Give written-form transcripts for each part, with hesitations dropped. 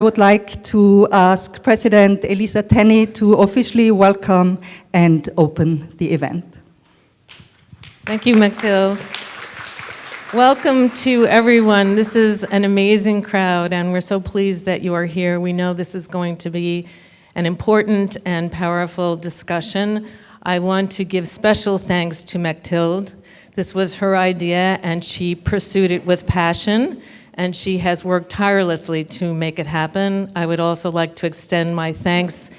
I would like to ask President Elisa Tenney to officially welcome and open the event. Thank you, Mathilde. Welcome to everyone. This is an amazing crowd, and we're so pleased that you are here. We know this is going to be an important and powerful discussion. I want to give special thanks to Mathilde. This was her idea, and she pursued it with passion, and she has worked tirelessly to make it happen. I would also like to extend my thanks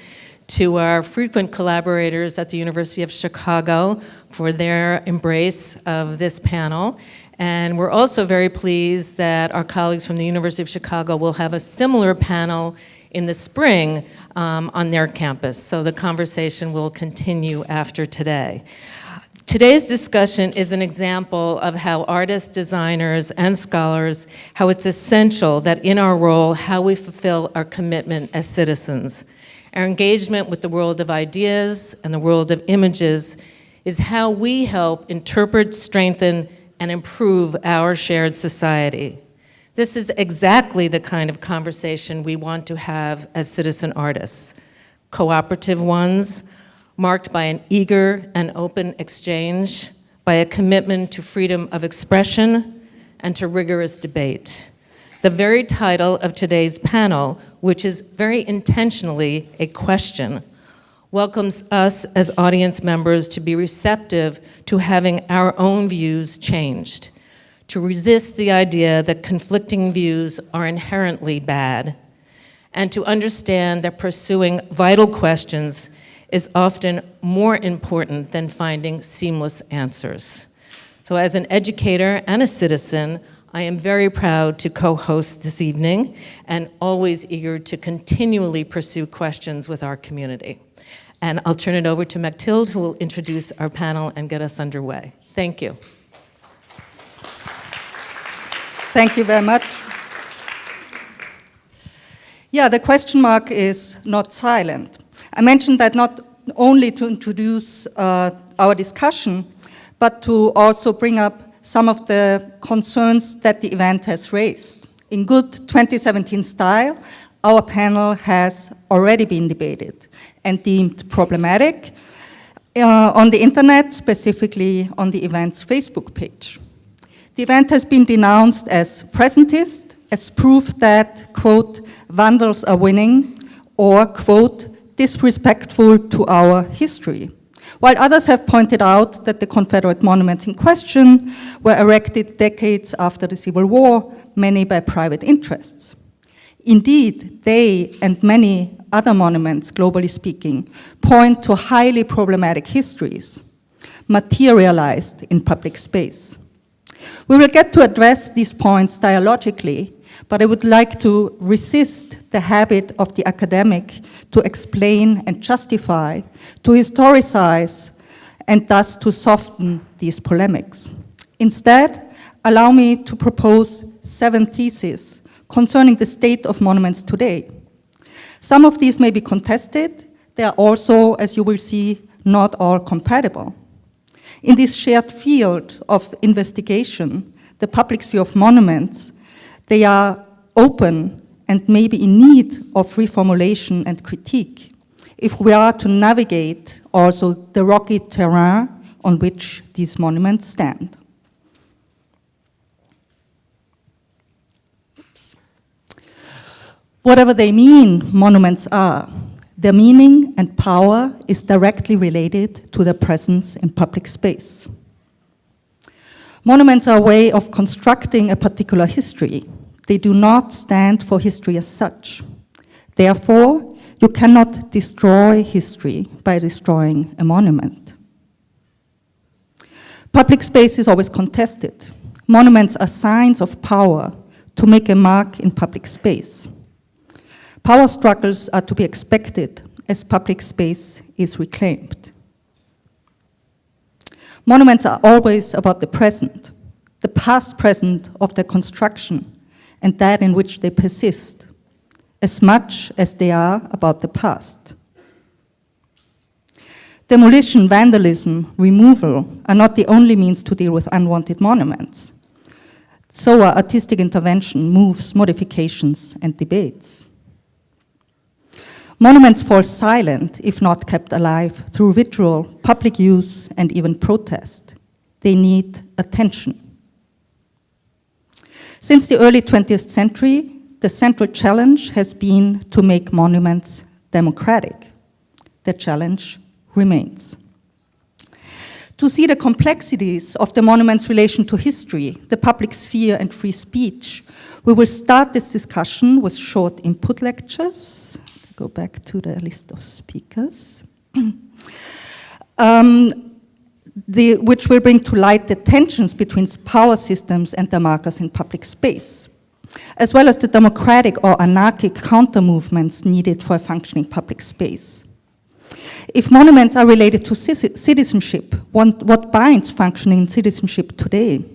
to our frequent collaborators at the University of Chicago for their embrace of this panel. And we're also very pleased that our colleagues from the University of Chicago will have a similar panel in the spring on their campus. So the conversation will continue after today. Today's discussion is an example of how artists, designers, and scholars, how it's essential that in our role, how we fulfill our commitment as citizens. Our engagement with the world of ideas and the world of images is how we help interpret, strengthen, and improve our shared society. This is exactly the kind of conversation we want to have as citizen artists, cooperative ones, marked by an eager and open exchange, by a commitment to freedom of expression and to rigorous debate. The very title of today's panel, which is very intentionally a question, welcomes us as audience members to be receptive to having our own views changed, to resist the idea that conflicting views are inherently bad, and to understand that pursuing vital questions is often more important than finding seamless answers. So as an educator and a citizen, I am very proud to co-host this evening and always eager to continually pursue questions with our community. And I'll turn it over to Mathilde, who will introduce our panel and get us underway. Thank you. Thank you very much. Yeah, the question mark is not silent. I mentioned that not only to introduce our discussion, but to also bring up some of the concerns that the event has raised. In good 2017 style, our panel has already been debated and deemed problematic on the internet, specifically on the event's Facebook page. The event has been denounced as presentist, as proof that, quote, vandals are winning, or, quote, disrespectful to our history, while others have pointed out that the Confederate monuments in question were erected decades after the Civil War, many by private interests. Indeed, they and many other monuments, globally speaking, point to highly problematic histories materialized in public space. We will get to address these points dialogically, but I would like to resist the habit of the academic to explain and justify, to historicize, and thus to soften these polemics. Instead, allow me to propose 7 theses concerning the state of monuments today. Some of these may be contested. They are also, as you will see, not all compatible. In this shared field of investigation, the public sphere of monuments, they are open and maybe in need of reformulation and critique if we are to navigate also the rocky terrain on which these monuments stand. Whatever they mean, monuments are. Their meaning and power is directly related to their presence in public space. Monuments are a way of constructing a particular history. They do not stand for history as such. Therefore, you cannot destroy history by destroying a monument. Public space is always contested. Monuments are signs of power to make a mark in public space. Power struggles are to be expected as public space is reclaimed. Monuments are always about the present, the past present of their construction, and that in which they persist, as much as they are about the past. Demolition, vandalism, removal are not the only means to deal with unwanted monuments. So are artistic intervention, moves, modifications, and debates. Monuments fall silent if not kept alive through ritual, public use, and even protest. They need attention. Since the early 20th century, the central challenge has been to make monuments democratic. The challenge remains. To see the complexities of the monument's relation to history, the public sphere, and free speech, we will start this discussion with short input lectures. Go back to the list of speakers. Which will bring to light the tensions between power systems and their markers in public space, as well as the democratic or anarchic counter-movements needed for a functioning public space. If monuments are related to citizenship, what binds functioning citizenship today?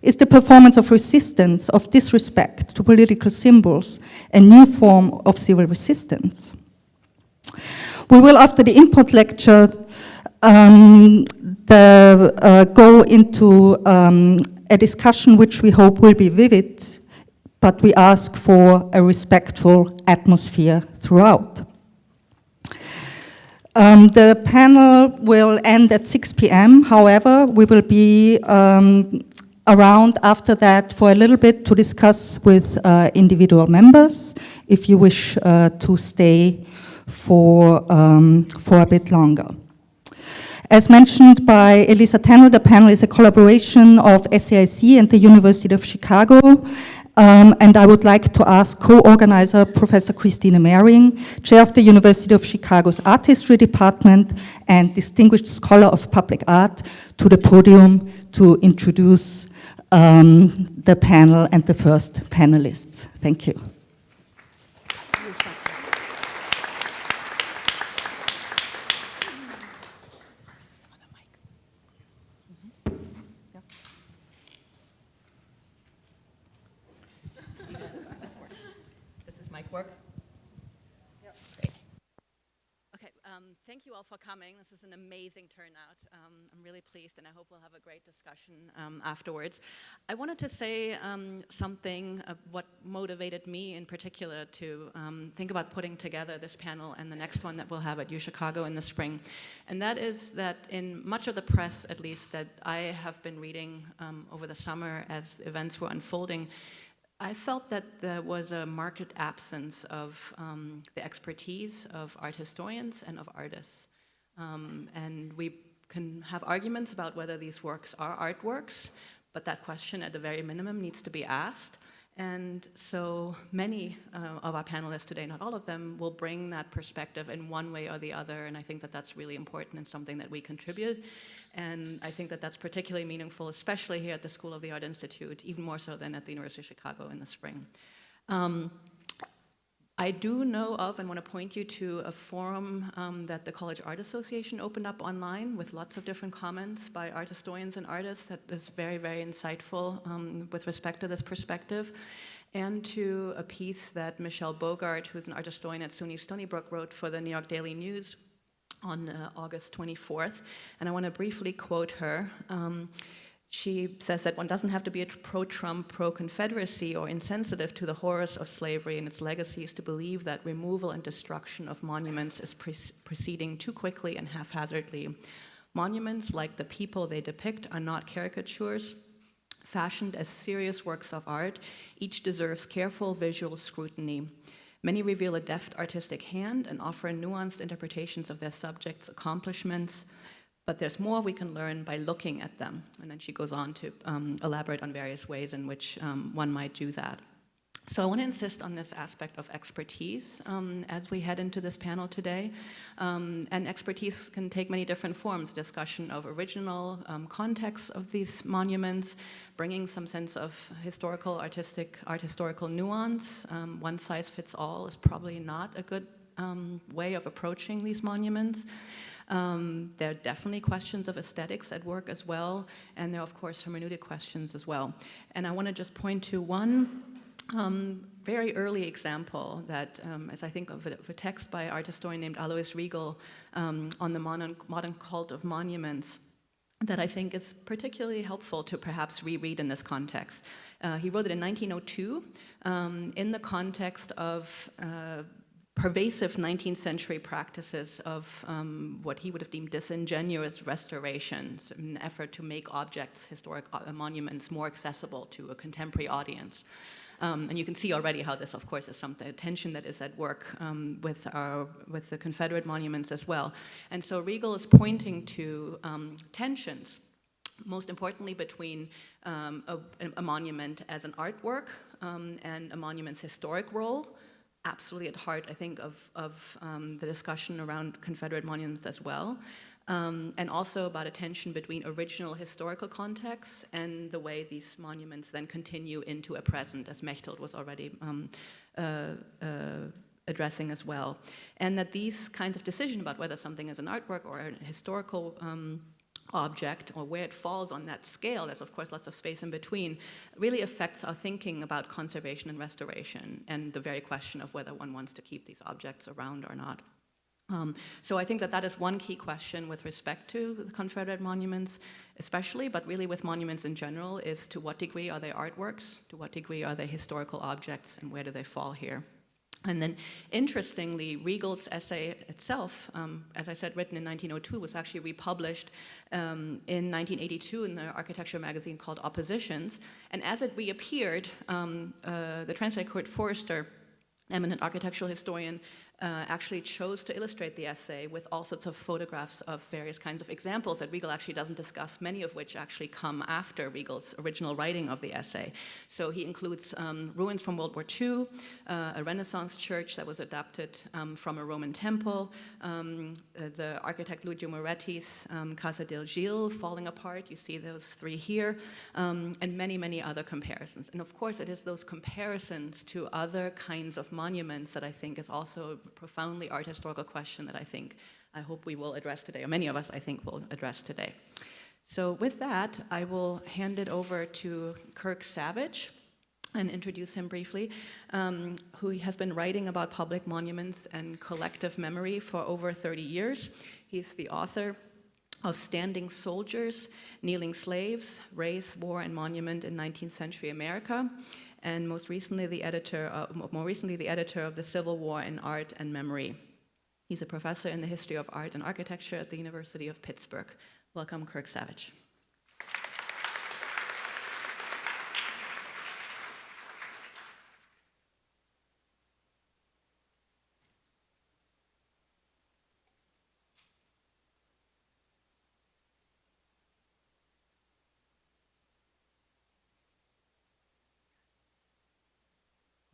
Is the performance of resistance, of disrespect to political symbols, a new form of civil resistance? We will, after the input lecture, go into a discussion which we hope will be vivid, but we ask for a respectful atmosphere throughout. The panel will end at 6 p.m. However, we will be around after that for a little bit to discuss with individual members if you wish to stay for a bit longer. As mentioned by Elisa Tennell, the panel is a collaboration of SAIC and the University of Chicago. And I would like to ask co-organizer Professor Christine Mehring, chair of the University of Chicago's Art History Department and distinguished scholar of public art, to the podium to introduce the panel and the first panelists. Thank you. Thank you all for coming. This is an amazing turnout. I'm really pleased, and I hope we'll have a great discussion afterwards. I wanted to say something of what motivated me in particular to think about putting together this panel and the next one that we'll have at UChicago in the spring. And that is that in much of the press, at least, that I have been reading over the summer as events were unfolding, I felt that there was a marked absence of the expertise of art historians and of artists. And we can have arguments about whether these works are artworks, but that question at the very minimum needs to be asked. And so many of our panelists today, not all of them, will bring that perspective in one way or the other, and I think that that's really important and something that we contribute. And I think that that's particularly meaningful, especially here at the School of the Art Institute, even more so than at the University of Chicago in the spring. I do know of and want to point you to a forum that the College Art Association opened up online with lots of different comments by art historians and artists that is very, very insightful with respect to this perspective, and to a piece that Michelle Bogart, who's an art historian at SUNY Stony Brook, wrote for the New York Daily News on August 24th. And I want to briefly quote her. She says that one doesn't have to be a pro-Trump, pro-Confederacy, or insensitive to the horrors of slavery and its legacies to believe that removal and destruction of monuments is proceeding too quickly and haphazardly. Monuments, like the people they depict, are not caricatures. Fashioned as serious works of art, each deserves careful visual scrutiny. Many reveal a deft artistic hand and offer nuanced interpretations of their subjects' accomplishments, but there's more we can learn by looking at them. And then she goes on to elaborate on various ways in which one might do that. So I want to insist on this aspect of expertise as we head into this panel today. And expertise can take many different forms: discussion of original context of these monuments, bringing some sense of historical, art historical nuance. One size fits all is probably not a good way of approaching these monuments. There are definitely questions of aesthetics at work as well, and there are, of course, hermeneutic questions as well. And I want to just point to one very early example that, as I think of a text by an art historian named Alois Riegel on the modern cult of monuments, that I think is particularly helpful to perhaps reread in this context. He wrote it in 1902 in the context of pervasive 19th century practices of what he would have deemed disingenuous restorations, in an effort to make objects, historic monuments, more accessible to a contemporary audience. And you can see already how this, of course, is a tension that is at work with the Confederate monuments as well. And so Riegel is pointing to tensions, most importantly between a monument as an artwork and a monument's historic role, absolutely at heart, I think, of the discussion around Confederate monuments as well, and also about a tension between original historical contexts and the way these monuments then continue into a present, as Mechthild was already addressing as well. And that these kinds of decisions about whether something is an artwork or a historical object, or where it falls on that scale, there's of course lots of space in between, really affects our thinking about conservation and restoration, and the very question of whether one wants to keep these objects around or not. So I think that is one key question with respect to the Confederate monuments especially, but really with monuments in general, is to what degree are they artworks, to what degree are they historical objects, and where do they fall here? And then, interestingly, Riegel's essay itself, as I said, written in 1902, was actually republished in 1982 in the architecture magazine called Oppositions. And as it reappeared, the translator Kurt Forster, eminent architectural historian, actually chose to illustrate the essay with all sorts of photographs of various kinds of examples that Riegel actually doesn't discuss, many of which actually come after Riegel's original writing of the essay. So he includes ruins from World War II, a Renaissance church that was adapted from a Roman temple, the architect Luigi Moretti's Casa del Gil falling apart, you see those three here, and many, many other comparisons. And of course, it is those comparisons to other kinds of monuments that I think is also profoundly art historical question that I hope we will address today, or many of us I think will address today. So with that, I will hand it over to Kirk Savage and introduce him briefly, who has been writing about public monuments and collective memory for over 30 years. He's the author of Standing Soldiers, Kneeling Slaves, Race, War, and Monument in 19th Century America, and more recently the editor of The Civil War in Art and Memory. He's a professor in the history of art and architecture at the University of Pittsburgh. Welcome, Kirk Savage.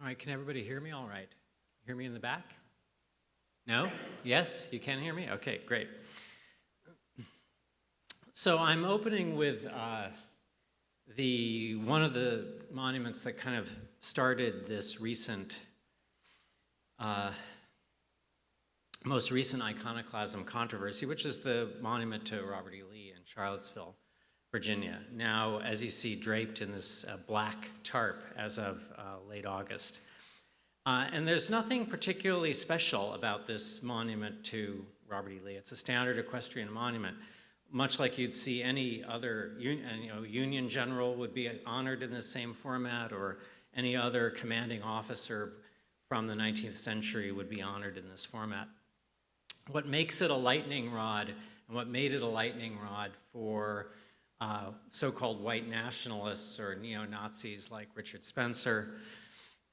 All right, can everybody hear me all right? Hear me in the back? No? Yes? You can hear me? Okay, great. So I'm opening with one of the monuments that kind of started this most recent iconoclasm controversy, which is the monument to Robert E. Lee in Charlottesville, Virginia. Now, as you see, draped in this black tarp as of late August. And there's nothing particularly special about this monument to Robert E. Lee. It's a standard equestrian monument, much like you'd see any other Union general would be honored in the same format, or any other commanding officer from the 19th century would be honored in this format. What makes it a lightning rod, and what made it a lightning rod for so-called white nationalists or neo-Nazis like Richard Spencer,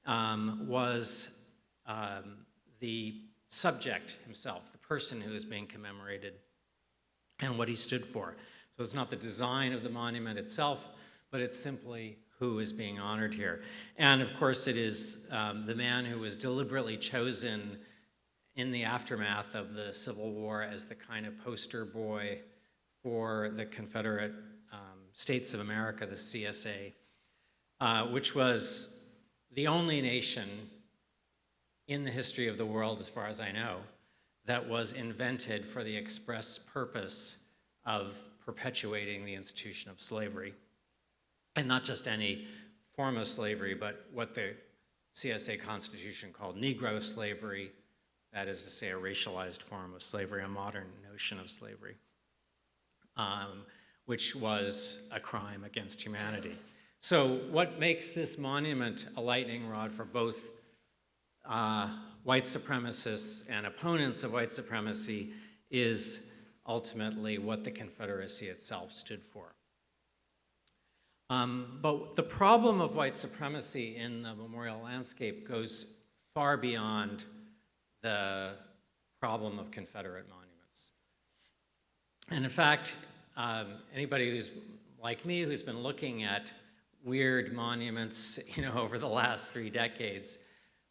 was the subject himself, the person who is being commemorated, and what he stood for. So it's not the design of the monument itself, but it's simply who is being honored here. And of course it is the man who was deliberately chosen in the aftermath of the Civil War as the kind of poster boy for the Confederate States of America, the CSA, which was the only nation in the history of the world, as far as I know, that was invented for the express purpose of perpetuating the institution of slavery. And not just any form of slavery, but what the CSA Constitution called Negro slavery, that is to say a racialized form of slavery, a modern notion of slavery, which was a crime against humanity. So what makes this monument a lightning rod for both white supremacists and opponents of white supremacy is ultimately what the Confederacy itself stood for. But the problem of white supremacy in the memorial landscape goes far beyond the problem of Confederate monuments. And in fact, anybody who's like me, who's been looking at weird monuments, over the last 3 decades,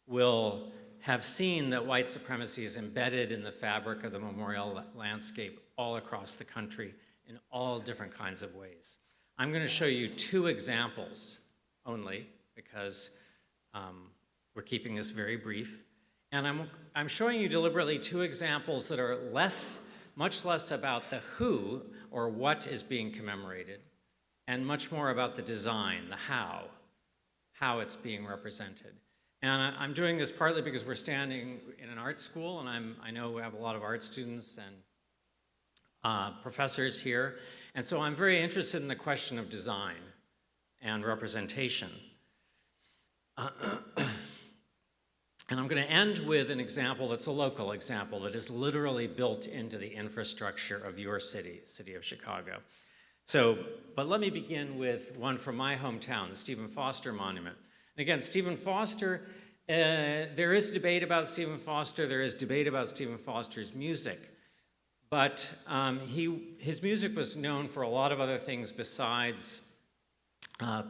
will have seen that white supremacy is embedded in the fabric of the memorial landscape all across the country in all different kinds of ways. I'm going to show you 2 examples only, because we're keeping this very brief. And I'm showing you deliberately 2 examples that are much less about the who or what is being commemorated, and much more about the design, the how it's being represented. And I'm doing this partly because we're standing in an art school, and I know we have a lot of art students and professors here. And so I'm very interested in the question of design and representation. And I'm going to end with an example that's a local example that is literally built into the infrastructure of your city, City of Chicago. But let me begin with one from my hometown, the Stephen Foster Monument. And again, Stephen Foster, there is debate about Stephen Foster, there is debate about Stephen Foster's music. But his music was known for a lot of other things besides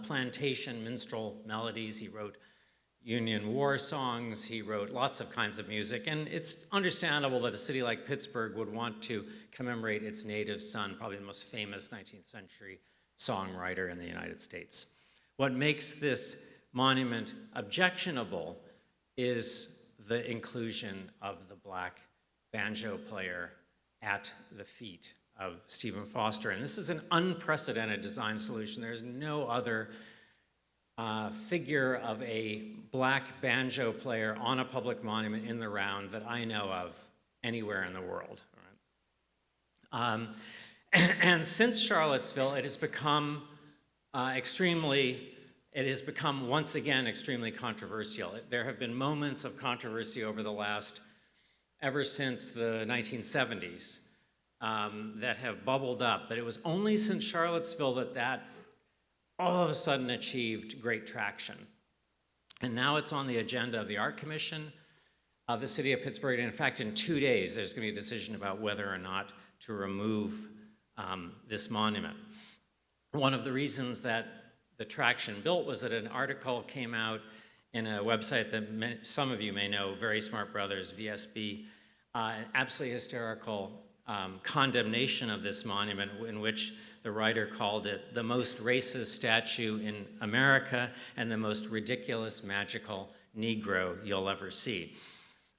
plantation minstrel melodies. He wrote Union War songs, he wrote lots of kinds of music, and it's understandable that a city like Pittsburgh would want to commemorate its native son, probably the most famous 19th century songwriter in the United States. What makes this monument objectionable is the inclusion of the black banjo player at the feet of Stephen Foster. And this is an unprecedented design solution. There's no other figure of a black banjo player on a public monument in the round that I know of anywhere in the world. And since Charlottesville, it has become once again extremely controversial. There have been moments of controversy ever since the 1970s that have bubbled up, but it was only since Charlottesville that all of a sudden achieved great traction. And now it's on the agenda of the Art Commission of the City of Pittsburgh. And in fact, in 2 days, there's going to be a decision about whether or not to remove this monument. One of the reasons that the traction built was that an article came out in a website that some of you may know, Very Smart Brothers, VSB, an absolutely hysterical condemnation of this monument, in which the writer called it the most racist statue in America and the most ridiculous magical Negro you'll ever see.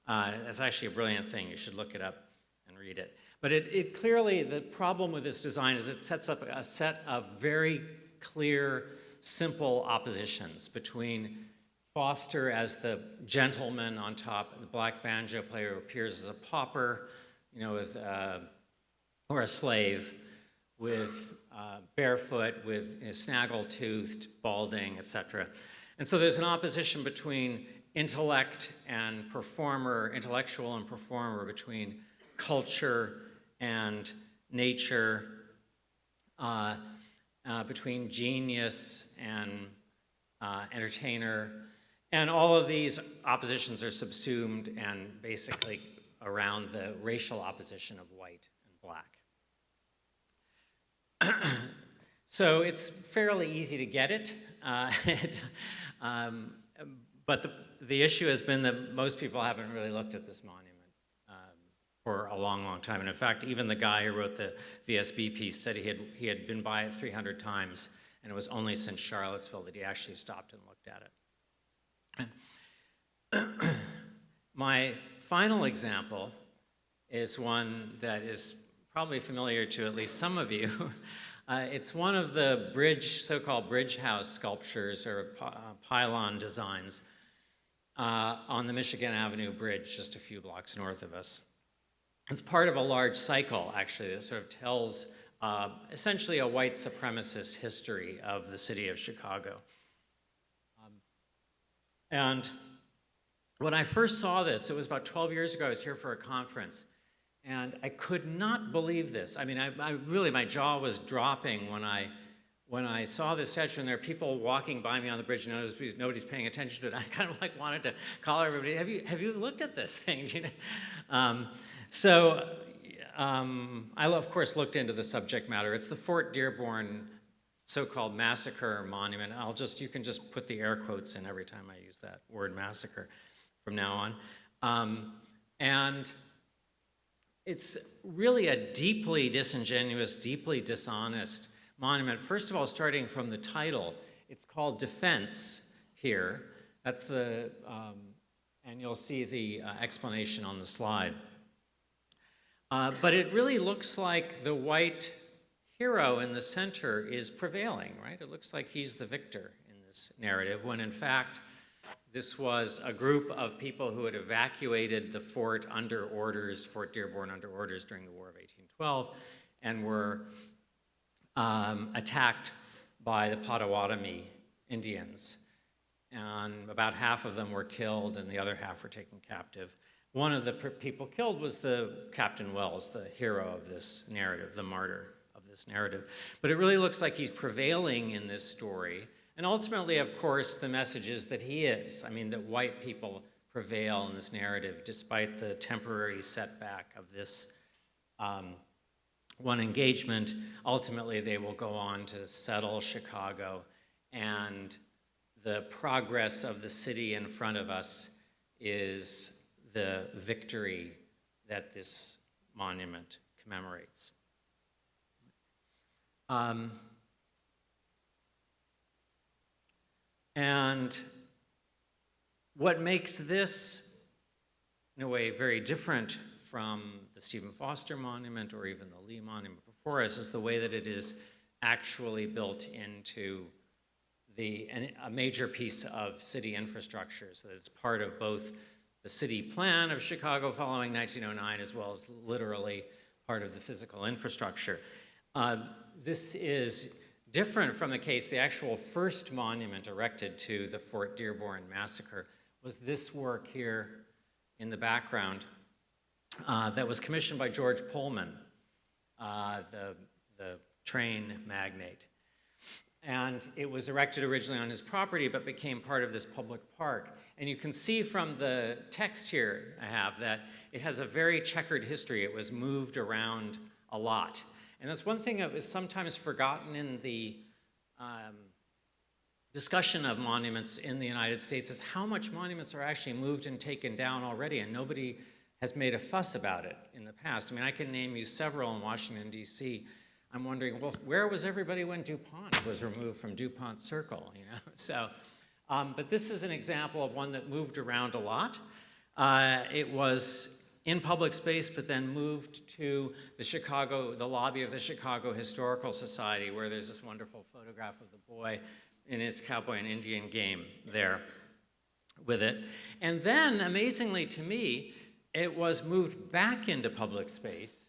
It's actually a brilliant thing. You should look it up and read it. But it clearly, the problem with this design is it sets up a set of very clear, simple oppositions between Foster as the gentleman on top, the black banjo player who appears as a pauper, or a slave, with barefoot, with snaggle-toothed, balding, etc. And so there's an opposition between intellect and performer, intellectual and performer, between culture and nature, between genius and entertainer. And all of these oppositions are subsumed and basically around the racial opposition of white and black. So it's fairly easy to get it, but the issue has been that most people haven't really looked at this monument for a long, long time. And in fact, even the guy who wrote the VSB piece said he had been by it 300 times, and it was only since Charlottesville that he actually stopped and looked at it. My final example is one that is probably familiar to at least some of you. It's one of the so-called bridge house sculptures or pylon designs on the Michigan Avenue Bridge, just a few blocks north of us. It's part of a large cycle, actually, that sort of tells essentially a white supremacist history of the city of Chicago. And when I first saw this, it was about 12 years ago, I was here for a conference, and I could not believe this. I mean, I really, my jaw was dropping when I saw this statue, and there are people walking by me on the bridge, and nobody's paying attention to it. I kind of like wanted to call everybody, have you looked at this thing? You know? I, of course, looked into the subject matter. It's the Fort Dearborn so-called Massacre monument. You can just put the air quotes in every time I use that word massacre from now on. And it's really a deeply disingenuous, deeply dishonest monument. First of all, starting from the title, it's called Defense here. That's the, and you'll see the explanation on the slide. But it really looks like the white hero in the center is prevailing, right? It looks like he's the victor in this narrative, when in fact, this was a group of people who had evacuated the fort under orders, Fort Dearborn under orders during the War of 1812, and were attacked by the Potawatomi Indians. And about half of them were killed and the other half were taken captive. One of the people killed was the Captain Wells, the hero of this narrative, the martyr of this narrative. But it really looks like he's prevailing in this story. And ultimately, of course, the message is that he is. I mean, that white people prevail in this narrative despite the temporary setback of this one engagement. Ultimately, they will go on to settle Chicago, and the progress of the city in front of us is the victory that this monument commemorates. And what makes this, in a way, very different from the Stephen Foster Monument or even the Lee Monument before us is the way that it is actually built into a major piece of city infrastructure, so that it's part of both the city plan of Chicago following 1909 as well as literally part of the physical infrastructure. This is different from the case. The actual first monument erected to the Fort Dearborn massacre was this work here in the background that was commissioned by George Pullman, the train magnate. And it was erected originally on his property, but became part of this public park. And you can see from the text here I have that it has a very checkered history. It was moved around a lot. And that's one thing that was sometimes forgotten in the discussion of monuments in the United States, is how much monuments are actually moved and taken down already, and nobody has made a fuss about it in the past. I mean, I can name you several in Washington, D.C. I'm wondering, well, where was everybody when DuPont was removed from DuPont Circle, you know? So, but this is an example of one that moved around a lot. It was in public space, but then moved to the lobby of the Chicago Historical Society, where there's this wonderful photograph of the boy in his cowboy and Indian game there with it. And then, amazingly to me, it was moved back into public space.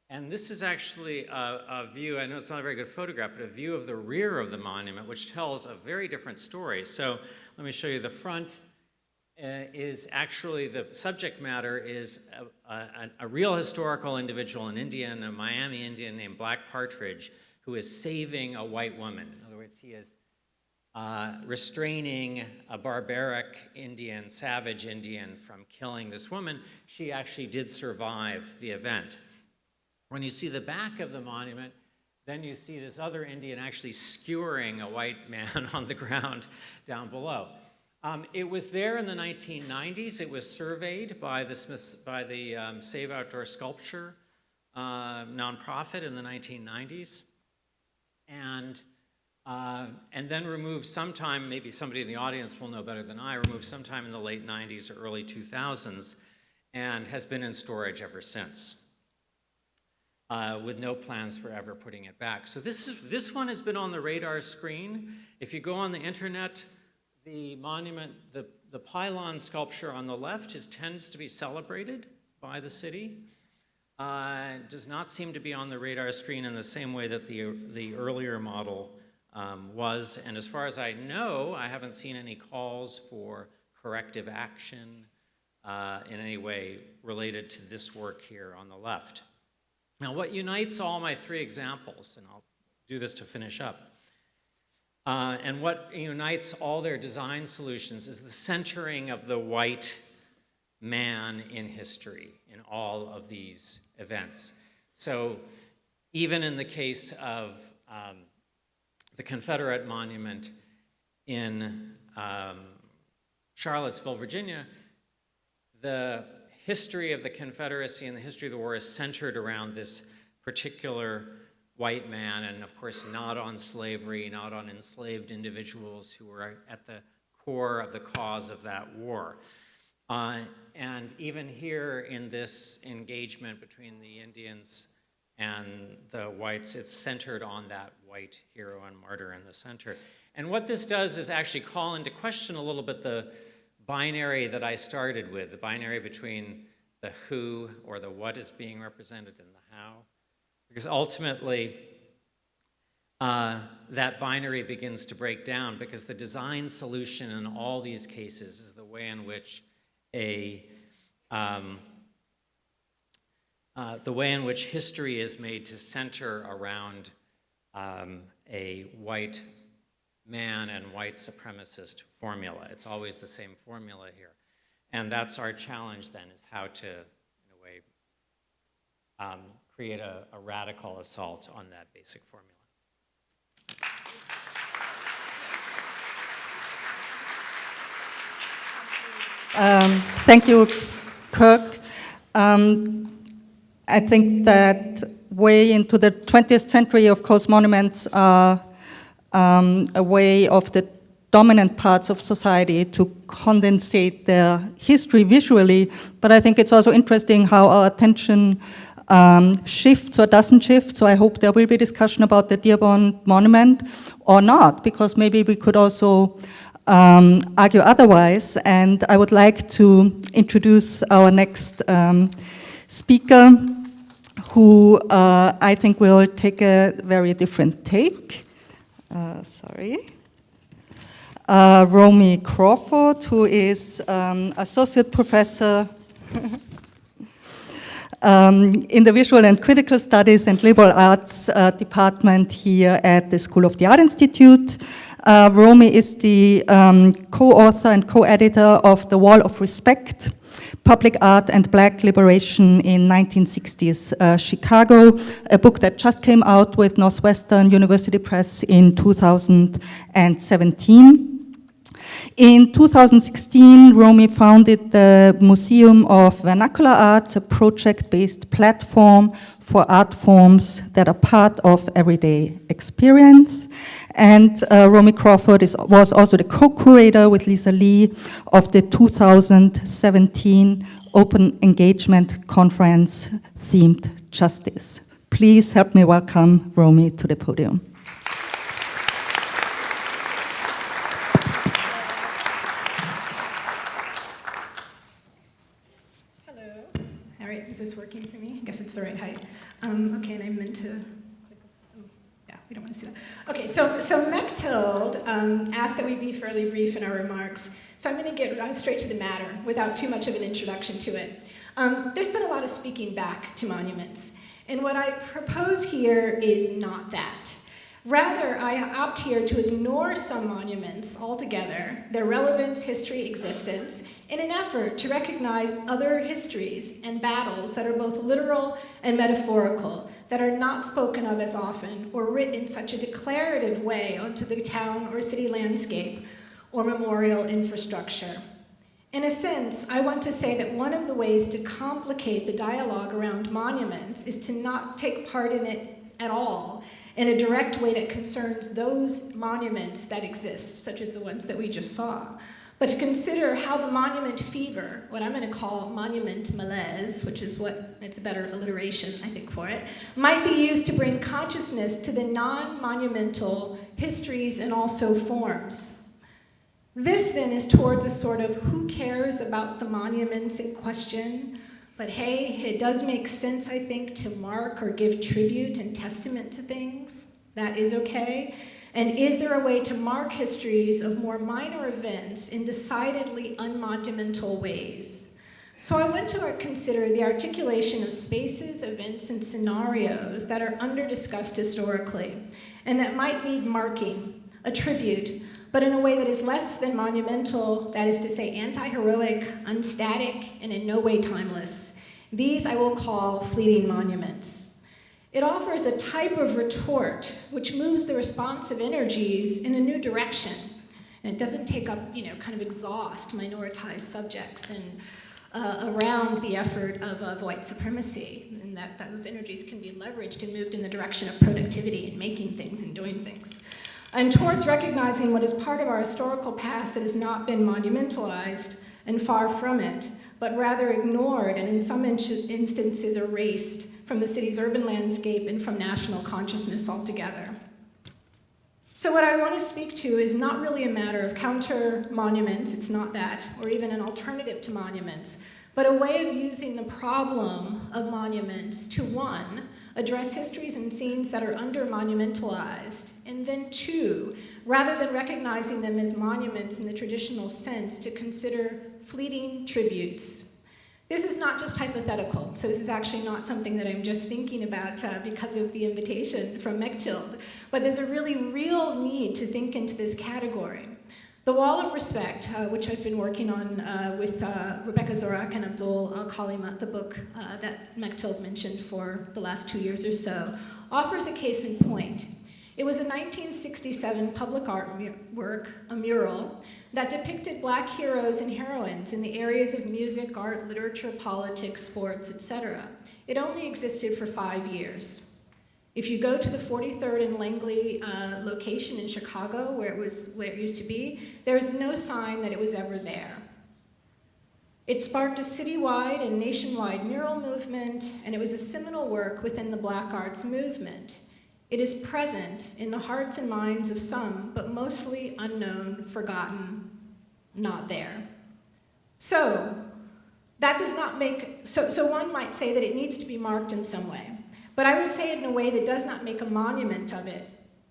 And this is actually a view, I know it's not a very good photograph, but a view of the rear of the monument, which tells a very different story. So let me show you the front. Is actually, the subject matter is a real historical individual in India, a Miami Indian named Black Partridge, who is saving a white woman. In other words, he is restraining a barbaric Indian, savage Indian, from killing this woman. She actually did survive the event. When you see the back of the monument, then you see this other Indian actually skewering a white man on the ground down below. It was there in the 1990s. It was surveyed by the Save Outdoor Sculpture nonprofit in the 1990s, and then removed sometime, maybe somebody in the audience will know better than I, removed sometime in the late 90s or early 2000s, and has been in storage ever since, with no plans for ever putting it back. So this one has been on the radar screen. If you go on the internet, the monument, the pylon sculpture on the left tends to be celebrated by the city. It does not seem to be on the radar screen in the same way that the earlier model was. And as far as I know, I haven't seen any calls for corrective action in any way related to this work here on the left. Now, what unites all my three examples, and I'll do this to finish up, and what unites all their design solutions is the centering of the white man in history in all of these events. So even in the case of the Confederate monument in Charlottesville, Virginia, the history of the Confederacy and the history of the war is centered around this particular white man, and of course not on slavery, not on enslaved individuals who were at the core of the cause of that war. And even here in this engagement between the Indians and the whites, it's centered on that white hero and martyr in the center. And what this does is actually call into question a little bit the binary that I started with, the binary between the who or the what is being represented and the how. Because ultimately, that binary begins to break down because the design solution in all these cases is the way in which history is made to center around a white man and white supremacist formula. It's always the same formula here. And that's our challenge then, is how to, in a way, create a radical assault on that basic formula. Thank you, Kirk. I think that way into the 20th century, of course, monuments are a way of the dominant parts of society to condensate their history visually, but I think it's also interesting how our attention shifts or doesn't shift, so I hope there will be discussion about the Dearborn monument or not, because maybe we could also argue otherwise, and I would like to introduce our next speaker, who I think will take a very different take. Romy Crawford, who is associate professor in the Visual and Critical Studies and Liberal Arts department here at the School of the Art Institute. Romy is the co-author and co-editor of The Wall of Respect, Public Art and Black Liberation in 1960s Chicago, a book that just came out with Northwestern University Press in 2017. In 2016, Romy founded the Museum of Vernacular Arts, a project-based platform for art forms that are part of everyday experience. And Romy Crawford was also the co-curator with Lisa Lee of the 2017 Open Engagement Conference themed Justice. Please help me welcome Romy to the podium. Is this working for me? I guess it's the right height. Okay, and I meant to click this. Yeah, we don't want to see that. Okay, so Mechthild asked that we be fairly brief in our remarks. So I'm going to get straight to the matter without too much of an introduction to it. There's been a lot of speaking back to monuments. And what I propose here is not that. Rather, I opt here to ignore some monuments altogether, their relevance, history, existence, in an effort to recognize other histories and battles that are both literal and metaphorical, that are not spoken of as often or written in such a declarative way onto the town or city landscape or memorial infrastructure. In a sense, I want to say that one of the ways to complicate the dialogue around monuments is to not take part in it at all in a direct way that concerns those monuments that exist, such as the ones that we just saw, but to consider how the monument fever, what I'm going to call monument malaise, which is it's a better alliteration, I think, for it, might be used to bring consciousness to the non-monumental histories and also forms. This, then, is towards a sort of who cares about the monuments in question, but hey, it does make sense, I think, to mark or give tribute and testament to things. That is okay. And is there a way to mark histories of more minor events in decidedly unmonumental ways? So I want to consider the articulation of spaces, events, and scenarios that are under-discussed historically, and that might need marking, a tribute, but in a way that is less than monumental, that is to say anti-heroic, unstatic, and in no way timeless. These I will call fleeting monuments. It offers a type of retort which moves the responsive energies in a new direction. And it doesn't take up, kind of exhaust minoritized subjects and around the effort of white supremacy, and that those energies can be leveraged and moved in the direction of productivity and making things and doing things. And towards recognizing what is part of our historical past that has not been monumentalized and far from it, but rather ignored and in some instances erased from the city's urban landscape and from national consciousness altogether. So what I want to speak to is not really a matter of counter monuments, it's not that, or even an alternative to monuments, but a way of using the problem of monuments to, one, address histories and scenes that are under-monumentalized, and then two, rather than recognizing them as monuments in the traditional sense, to consider fleeting tributes. This is not just hypothetical, so this is actually not something that I'm just thinking about because of the invitation from Mechthild, but there's a really real need to think into this category. The Wall of Respect, which I've been working on with Rebecca Zorak and Abdul Kalimat, the book that Mechthild mentioned for the last 2 years or so, offers a case in point. It was a 1967 public art work, a mural, that depicted Black heroes and heroines in the areas of music, art, literature, politics, sports, etc. It only existed for 5 years. If you go to the 43rd and Langley location in Chicago, where it used to be, there is no sign that it was ever there. It sparked a citywide and nationwide mural movement, and it was a seminal work within the Black arts movement. It is present in the hearts and minds of some, but mostly unknown, forgotten, not there. So that does not make, so one might say that it needs to be marked in some way, but I would say it in a way that does not make a monument of it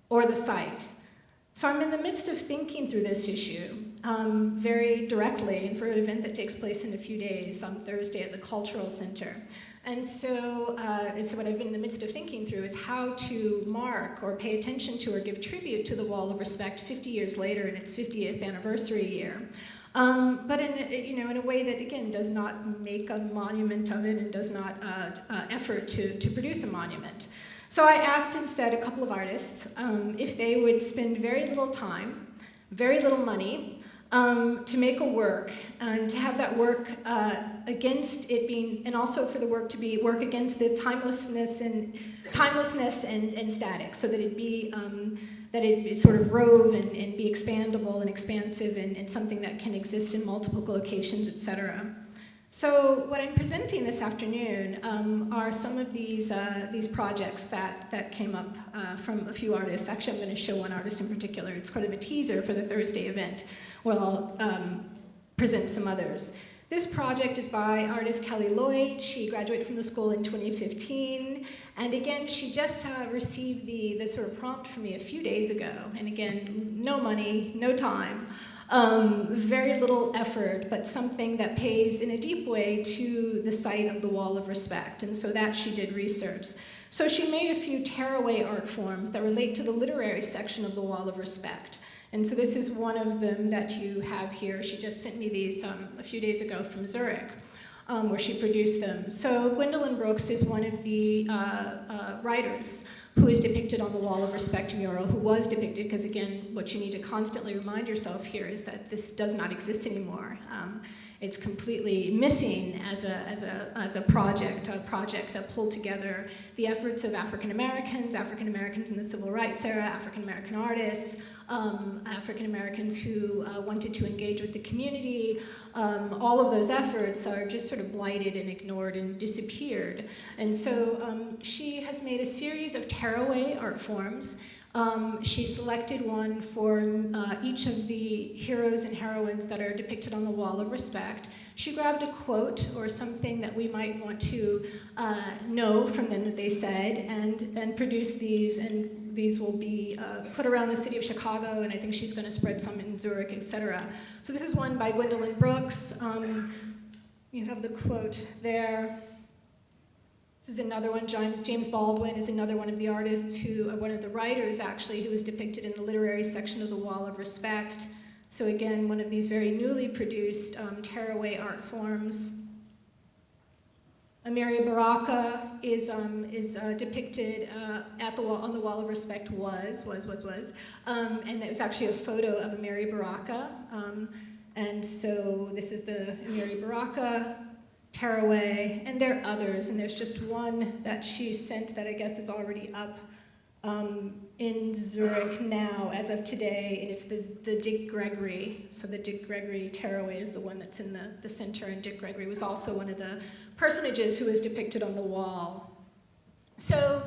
or the site. So I'm in the midst of thinking through this issue very directly, and for an event that takes place in a few days on Thursday at the Cultural Center. And so what I've been in the midst of thinking through is how to mark or pay attention to or give tribute to the Wall of Respect 50 years later in its 50th anniversary year. But in a way that, again, does not make a monument of it and does not effort to produce a monument. So I asked instead a couple of artists if they would spend very little time, very little money, to make a work and to have that work against it being, and also for the work to be work against the timelessness and static, so that it be that it sort of rove and be expandable and expansive and something that can exist in multiple locations, etc. So what I'm presenting this afternoon are some of these projects that came up from a few artists. Actually, I'm going to show one artist in particular. It's kind of a teaser for the Thursday event, where I'll present some others. This project is by artist Kelly Lloyd. She graduated from the school in 2015. And again, she just received the sort of prompt from me a few days ago. And again, no money, no time. Very little effort, but something that pays in a deep way to the site of the Wall of Respect. And so that she did research. So she made a few tearaway art forms that relate to the literary section of the Wall of Respect. And so this is one of them that you have here. She just sent me these a few days ago from Zurich, where she produced them. So Wendelin Brooks is one of the writers who is depicted on the Wall of Respect mural, who was depicted, because again, what you need to constantly remind yourself here is that this does not exist anymore. It's completely missing as a project that pulled together the efforts of African Americans in the civil rights era, African American artists, African Americans who wanted to engage with the community. All of those efforts are just sort of blighted and ignored and disappeared. And so she has made a series of tearaway art forms. She selected one for each of the heroes and heroines that are depicted on the Wall of Respect. She grabbed a quote or something that we might want to know from them that they said and produced these, and these will be put around the city of Chicago, and I think she's going to spread some in Zurich, etc. So this is one by Wendelin Brooks. you have the quote there. This is another one. James Baldwin is another one of the artists one of the writers actually, who was depicted in the literary section of the Wall of Respect. So again, one of these very newly produced tearaway art forms. Amiri Baraka is depicted at the wall, on the Wall of Respect and it was actually a photo of Amiri Baraka. And so this is the Amiri Baraka tearaway, and there are others, and there's just one that she sent that I guess is already up in Zurich now as of today, and it's the Dick Gregory. So the Dick Gregory tearaway is the one that's in the center, and Dick Gregory was also one of the personages who was depicted on the wall. So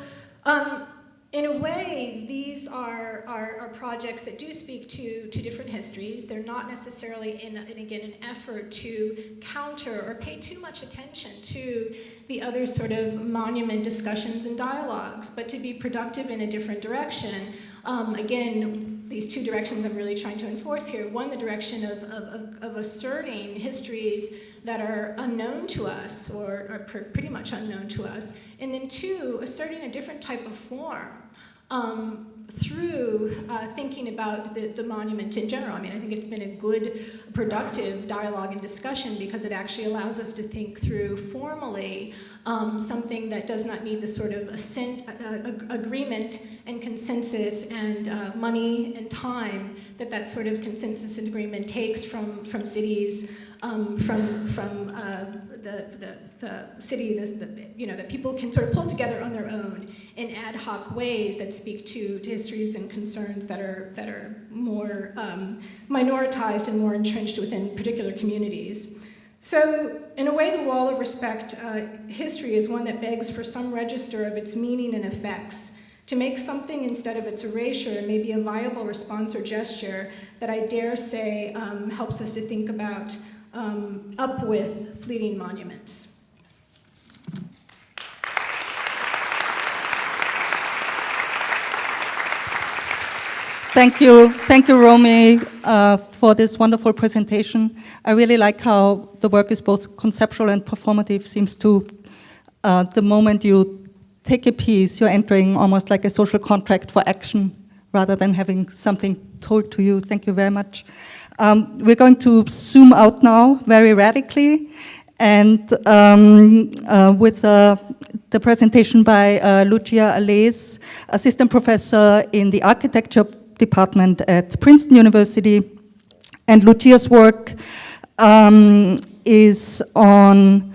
in a way, these are projects that do speak to different histories. They're not necessarily, again, an effort to counter or pay too much attention to the other sort of monument discussions and dialogues, but to be productive in a different direction. Again, these two directions I'm really trying to enforce here. One, the direction of asserting histories that are unknown to us, or are pretty much unknown to us. And then two, asserting a different type of form through thinking about the monument in general. I mean, I think it's been a good, productive dialogue and discussion because it actually allows us to think through formally something that does not need the sort of agreement and consensus and money and time that sort of consensus and agreement takes from cities, the city, that people can sort of pull together on their own in ad hoc ways that speak to histories and concerns that are more minoritized and more entrenched within particular communities. So, in a way, the Wall of Respect history is one that begs for some register of its meaning and effects, to make something instead of its erasure maybe a viable response or gesture that I dare say helps us to think about up with fleeting monuments. Thank you, Romy, for this wonderful presentation. I really like how the work is both conceptual and performative. Seems to, the moment you take a piece, you're entering almost like a social contract for action rather than having something told to you. Thank you very much. We're going to zoom out now very radically, and with the presentation by Lucia Alès, assistant professor in the architecture department at Princeton University. And Lucia's work is on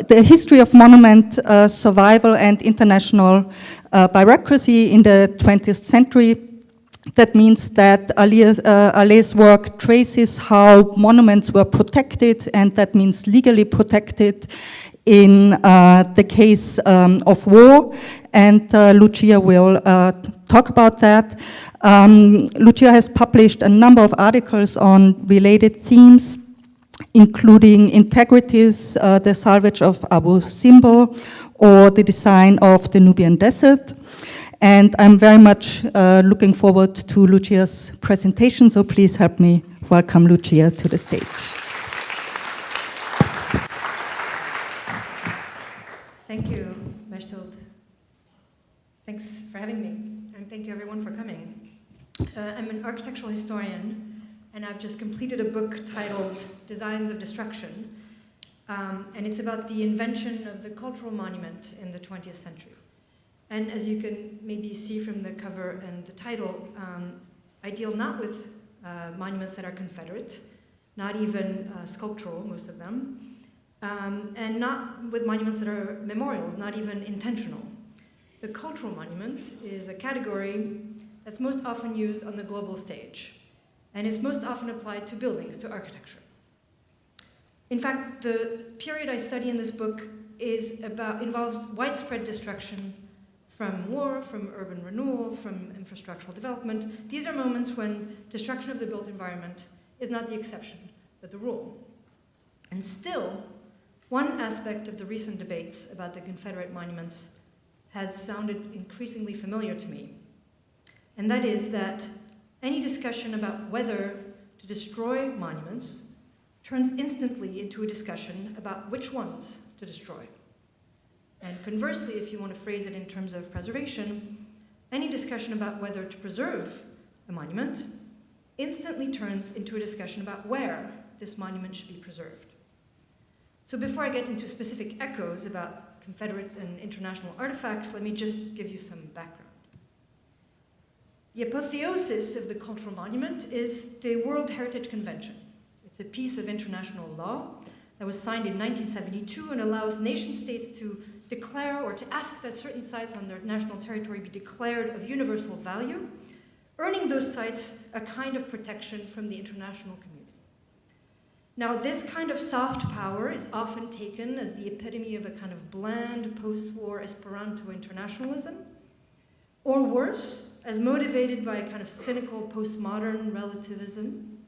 the history of monument survival and international bureaucracy in the 20th century. That means that Alès' work traces how monuments were protected, and that means legally protected in the case of war, and Lucia will talk about that. Lucia has published a number of articles on related themes, including Integrities, the salvage of Abu Simbel, or the design of the Nubian Desert. And I'm very much looking forward to Lucia's presentation, so please help me welcome Lucia to the stage. Thank you, Mechthild. Thanks for having me, and thank you everyone for coming. I'm an architectural historian, and I've just completed a book titled Designs of Destruction, and it's about the invention of the cultural monument in the 20th century. And as you can maybe see from the cover and the title, I deal not with monuments that are Confederate, not even sculptural, most of them, and not with monuments that are memorials, not even intentional. The cultural monument is a category that's most often used on the global stage, and it's most often applied to buildings, to architecture. In fact, the period I study in this book involves widespread destruction from war, from urban renewal, from infrastructural development. These are moments when destruction of the built environment is not the exception, but the rule. And still, one aspect of the recent debates about the Confederate monuments has sounded increasingly familiar to me, and that is that any discussion about whether to to destroy monuments turns instantly into a discussion about which ones to destroy. And conversely, if you want to phrase it in terms of preservation, any discussion about whether to preserve a monument instantly turns into a discussion about where this monument should be preserved. So before I get into specific echoes about Confederate and international artifacts, let me just give you some background. The apotheosis of the cultural monument is the World Heritage Convention. It's a piece of international law that was signed in 1972 and allows nation states to declare or to ask that certain sites on their national territory be declared of universal value, earning those sites a kind of protection from the international community. Now, this kind of soft power is often taken as the epitome of a kind of bland post-war Esperanto internationalism, or worse, as motivated by a kind of cynical postmodern relativism.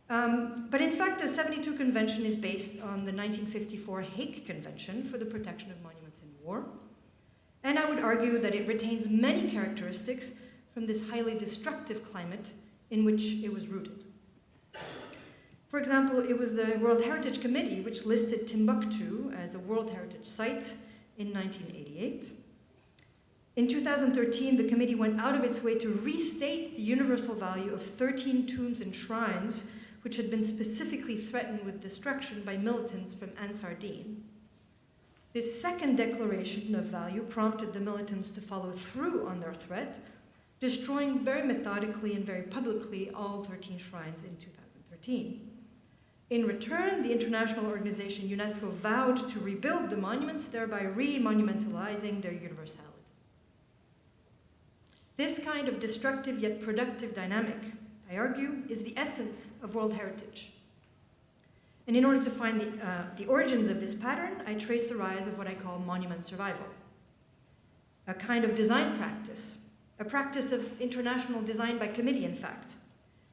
But in fact, the 72 Convention is based on the 1954 Hague Convention for the Protection of Monuments in War. And I would argue that it retains many characteristics from this highly destructive climate in which it was rooted. For example, it was the World Heritage Committee which listed Timbuktu as a World Heritage Site in 1988. In 2013, the committee went out of its way to restate the universal value of 13 tombs and shrines which had been specifically threatened with destruction by militants from Ansar Dine. This second declaration of value prompted the militants to follow through on their threat, destroying very methodically and very publicly all 13 shrines in 2013. In return, the international organization UNESCO vowed to rebuild the monuments, thereby re-monumentalizing their universality. This kind of destructive yet productive dynamic, I argue, is the essence of World Heritage. And in order to find the origins of this pattern, I trace the rise of what I call monument survival, a kind of design practice, a practice of international design by committee, in fact,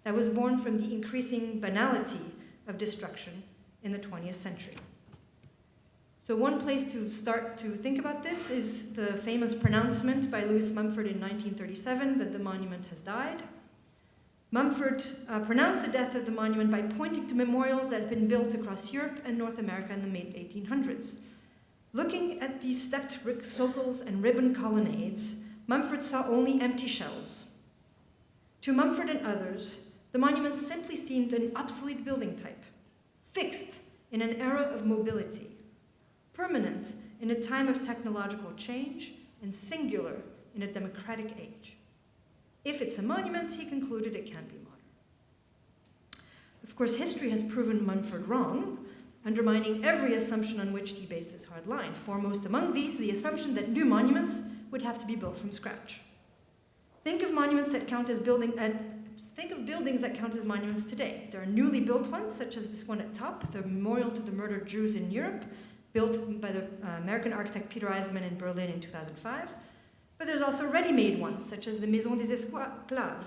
that was born from the increasing banality of destruction in the 20th century. So one place to start to think about this is the famous pronouncement by Louis Mumford in 1937 that the monument has died. Mumford pronounced the death of the monument by pointing to memorials that had been built across Europe and North America in the mid-1800s. Looking at these stepped circles and ribbon colonnades, Mumford saw only empty shells. To Mumford and others, the monument simply seemed an obsolete building type, fixed in an era of mobility, permanent in a time of technological change, and singular in a democratic age. If it's a monument, he concluded it can't be modern. Of course, history has proven Mumford wrong, undermining every assumption on which he based his hard line. Foremost among these, the assumption that new monuments would have to be built from scratch. Think of monuments that count as buildings that count as monuments today. There are newly built ones, such as this one at top, the Memorial to the Murdered Jews in Europe, built by the American architect Peter Eisenman in Berlin in 2005. But there's also ready-made ones, such as the Maison des Esclaves,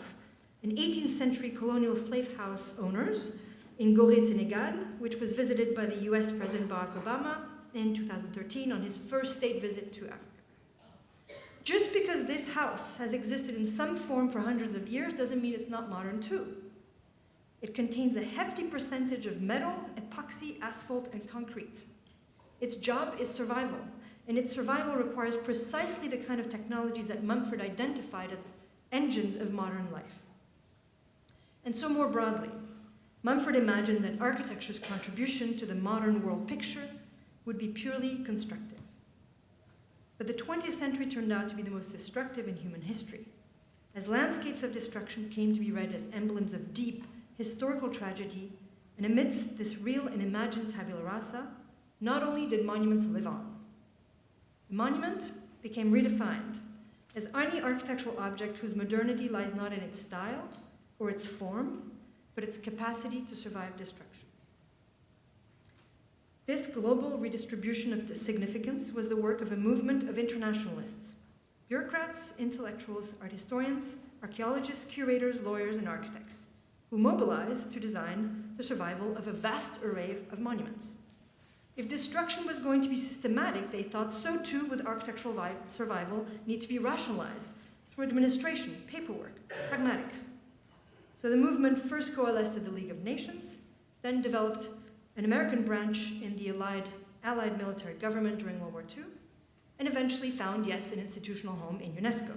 an 18th century colonial slave house owners in Gorée, Senegal, which was visited by the US President Barack Obama in 2013 on his first state visit to Africa. Just because this house has existed in some form for hundreds of years doesn't mean it's not modern too. It contains a hefty percentage of metal, epoxy, asphalt, and concrete. Its job is survival, and its survival requires precisely the kind of technologies that Mumford identified as engines of modern life. And so more broadly, Mumford imagined that architecture's contribution to the modern world picture would be purely constructive. But the 20th century turned out to be the most destructive in human history, as landscapes of destruction came to be read as emblems of deep historical tragedy, and amidst this real and imagined tabula rasa, not only did monuments live on. The monument became redefined as any architectural object whose modernity lies not in its style or its form, but its capacity to survive destruction. This global redistribution of the significance was the work of a movement of internationalists, bureaucrats, intellectuals, art historians, archaeologists, curators, lawyers, and architects, who mobilized to design the survival of a vast array of monuments. If destruction was going to be systematic, they thought so too would architectural survival need to be rationalized through administration, paperwork, pragmatics. So the movement first coalesced at the League of Nations, then developed an American branch in the Allied military government during World War II, and eventually found, yes, an institutional home in UNESCO.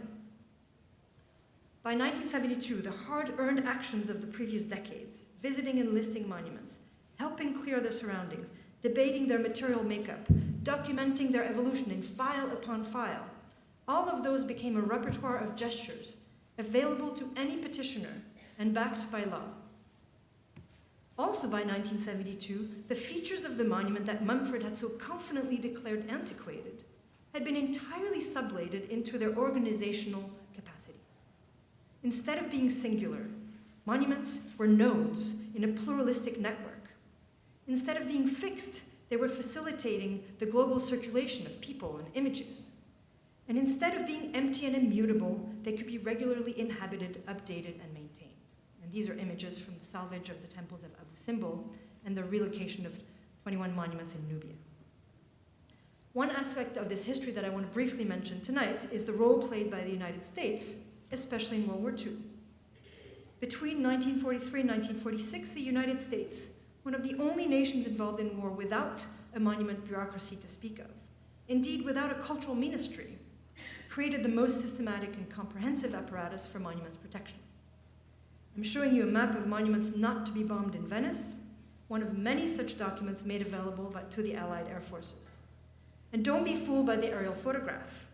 By 1972, the hard-earned actions of the previous decades, visiting and listing monuments, helping clear their surroundings, debating their material makeup, documenting their evolution in file upon file, all of those became a repertoire of gestures available to any petitioner and backed by law. Also by 1972, the features of the monument that Mumford had so confidently declared antiquated had been entirely sublated into their organizational capacity. Instead of being singular, monuments were nodes in a pluralistic network. Instead of being fixed, they were facilitating the global circulation of people and images. And instead of being empty and immutable, they could be regularly inhabited, updated, and maintained. And these are images from the salvage of the temples of Abu Simbel and the relocation of 21 monuments in Nubia. One aspect of this history that I want to briefly mention tonight is the role played by the United States, especially in World War II. Between 1943 and 1946, the United States, one of the only nations involved in war without a monument bureaucracy to speak of, indeed without a cultural ministry, created the most systematic and comprehensive apparatus for monuments protection. I'm showing you a map of monuments not to be bombed in Venice, one of many such documents made available to the Allied air forces. And don't be fooled by the aerial photograph.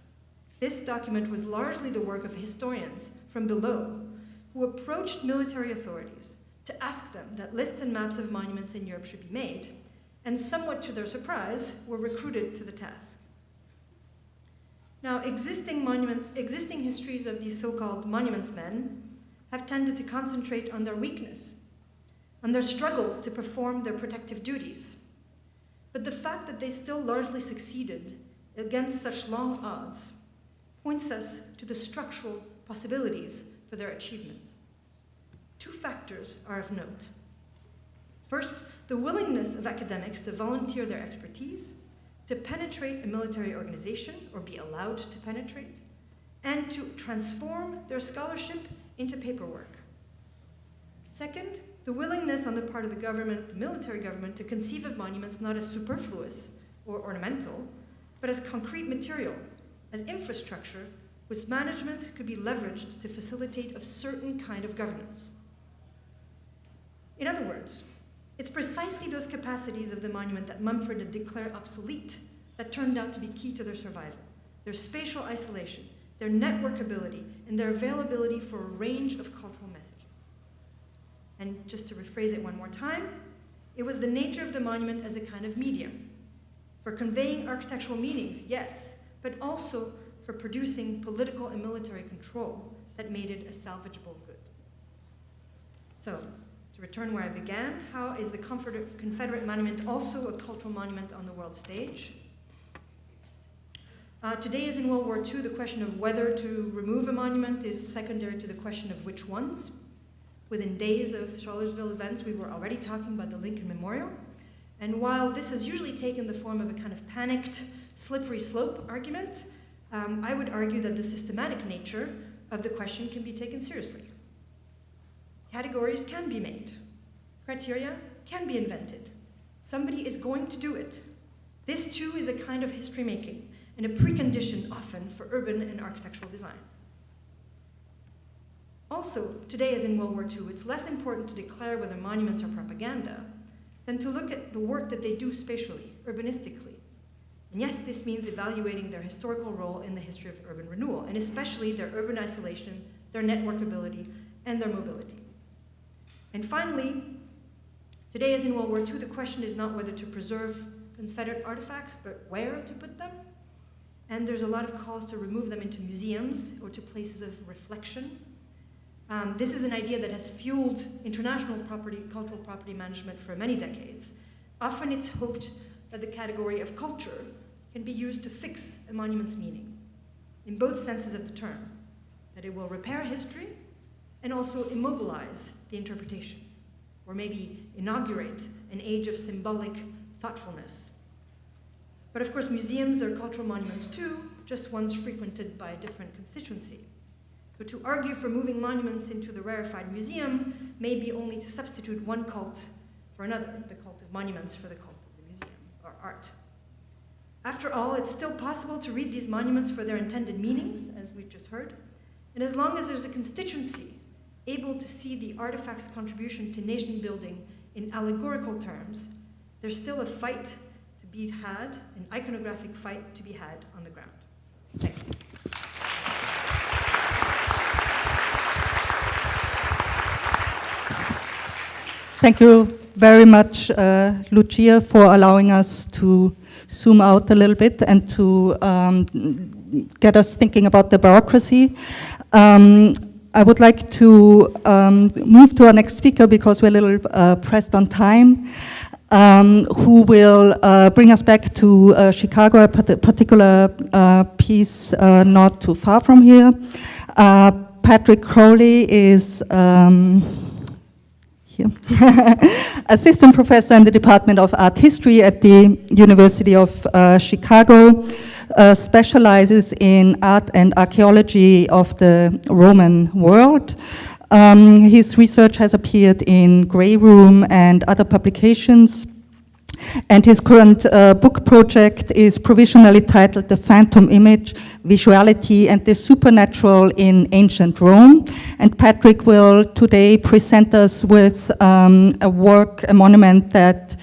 This document was largely the work of historians from below who approached military authorities to ask them that lists and maps of monuments in Europe should be made, and somewhat to their surprise, were recruited to the task. Now, existing histories of these so-called monuments men have tended to concentrate on their weakness, on their struggles to perform their protective duties. But the fact that they still largely succeeded against such long odds points us to the structural possibilities for their achievements. Two factors are of note. First, the willingness of academics to volunteer their expertise, to penetrate a military organization or be allowed to penetrate, and to transform their scholarship into paperwork. Second, the willingness on the part of the government, the military government, to conceive of monuments not as superfluous or ornamental, but as concrete material, as infrastructure, whose management could be leveraged to facilitate a certain kind of governance. In other words, it's precisely those capacities of the monument that Mumford had declared obsolete that turned out to be key to their survival. Their spatial isolation, their networkability, and their availability for a range of cultural messaging. And just to rephrase it one more time, it was the nature of the monument as a kind of medium for conveying architectural meanings, yes, but also for producing political and military control that made it a salvageable good. So, to return where I began, how is the Confederate monument also a cultural monument on the world stage? Today, as in World War II, the question of whether to remove a monument is secondary to the question of which ones. Within days of Charlottesville events, we were already talking about the Lincoln Memorial. And while this has usually taken the form of a kind of panicked, slippery slope argument, I would argue that the systematic nature of the question can be taken seriously. Categories can be made. Criteria can be invented. Somebody is going to do it. This too is a kind of history making and a precondition often for urban and architectural design. Also, today as in World War II, it's less important to declare whether monuments are propaganda than to look at the work that they do spatially, urbanistically. And yes, this means evaluating their historical role in the history of urban renewal, and especially their urban isolation, their networkability, and their mobility. And finally, today as in World War II, the question is not whether to preserve Confederate artifacts, but where to put them. And there's a lot of calls to remove them into museums or to places of reflection. This is an idea that has fueled international cultural property management for many decades. Often it's hoped that the category of culture can be used to fix a monument's meaning, in both senses of the term, that it will repair history and also immobilize the interpretation, or maybe inaugurate an age of symbolic thoughtfulness. But of course, museums are cultural monuments too, just ones frequented by a different constituency. So to argue for moving monuments into the rarefied museum may be only to substitute one cult for another, the cult of monuments for the cult of the museum, or art. After all, it's still possible to read these monuments for their intended meanings, as we've just heard, and as long as there's a constituency able to see the artifact's contribution to nation building in allegorical terms, there's still a fight to be had, an iconographic fight to be had on the ground. Thanks. Thank you very much, Lucia, for allowing us to zoom out a little bit and to get us thinking about the bureaucracy. I would like to move to our next speaker because we're a little pressed on time, who will bring us back to Chicago, a particular piece not too far from here. Patrick Crowley is assistant professor in the Department of Art History at the University of Chicago, specializes in art and archaeology of the Roman world. His research has appeared in Grey Room and other publications. And his current book project is provisionally titled The Phantom Image, Visuality and the Supernatural in Ancient Rome. And Patrick will today present us with a work, a monument that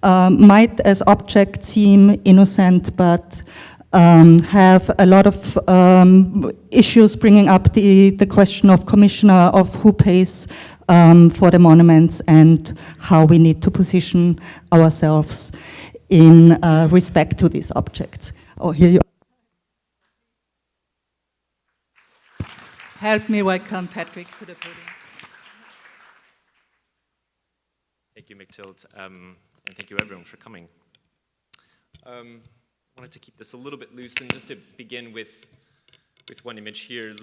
might as object seem innocent, but have a lot of issues bringing up the question of commissioner, of who pays for the monuments and how we need to position ourselves in respect to these objects. Oh, here you are. Help me welcome Patrick to the podium. Thank you, Mathilde, and thank you everyone for coming. I wanted to keep this a little bit loose and just to begin with one image here.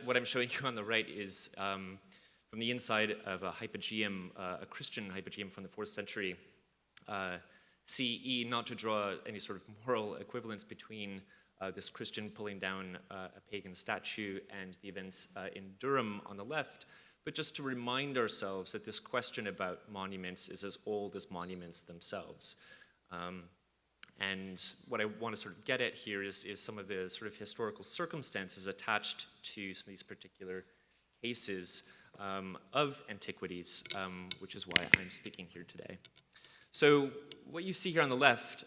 What I'm showing you on the right is from the inside of a hypogeum, a Christian hypogeum from the 4th century CE, not to draw any sort of moral equivalence between this Christian pulling down a pagan statue and the events in Durham on the left, but just to remind ourselves that this question about monuments is as old as monuments themselves. And what I want to sort of get at here is some of the sort of historical circumstances attached to some of these particular cases of antiquities, which is why I'm speaking here today. So what you see here on the left,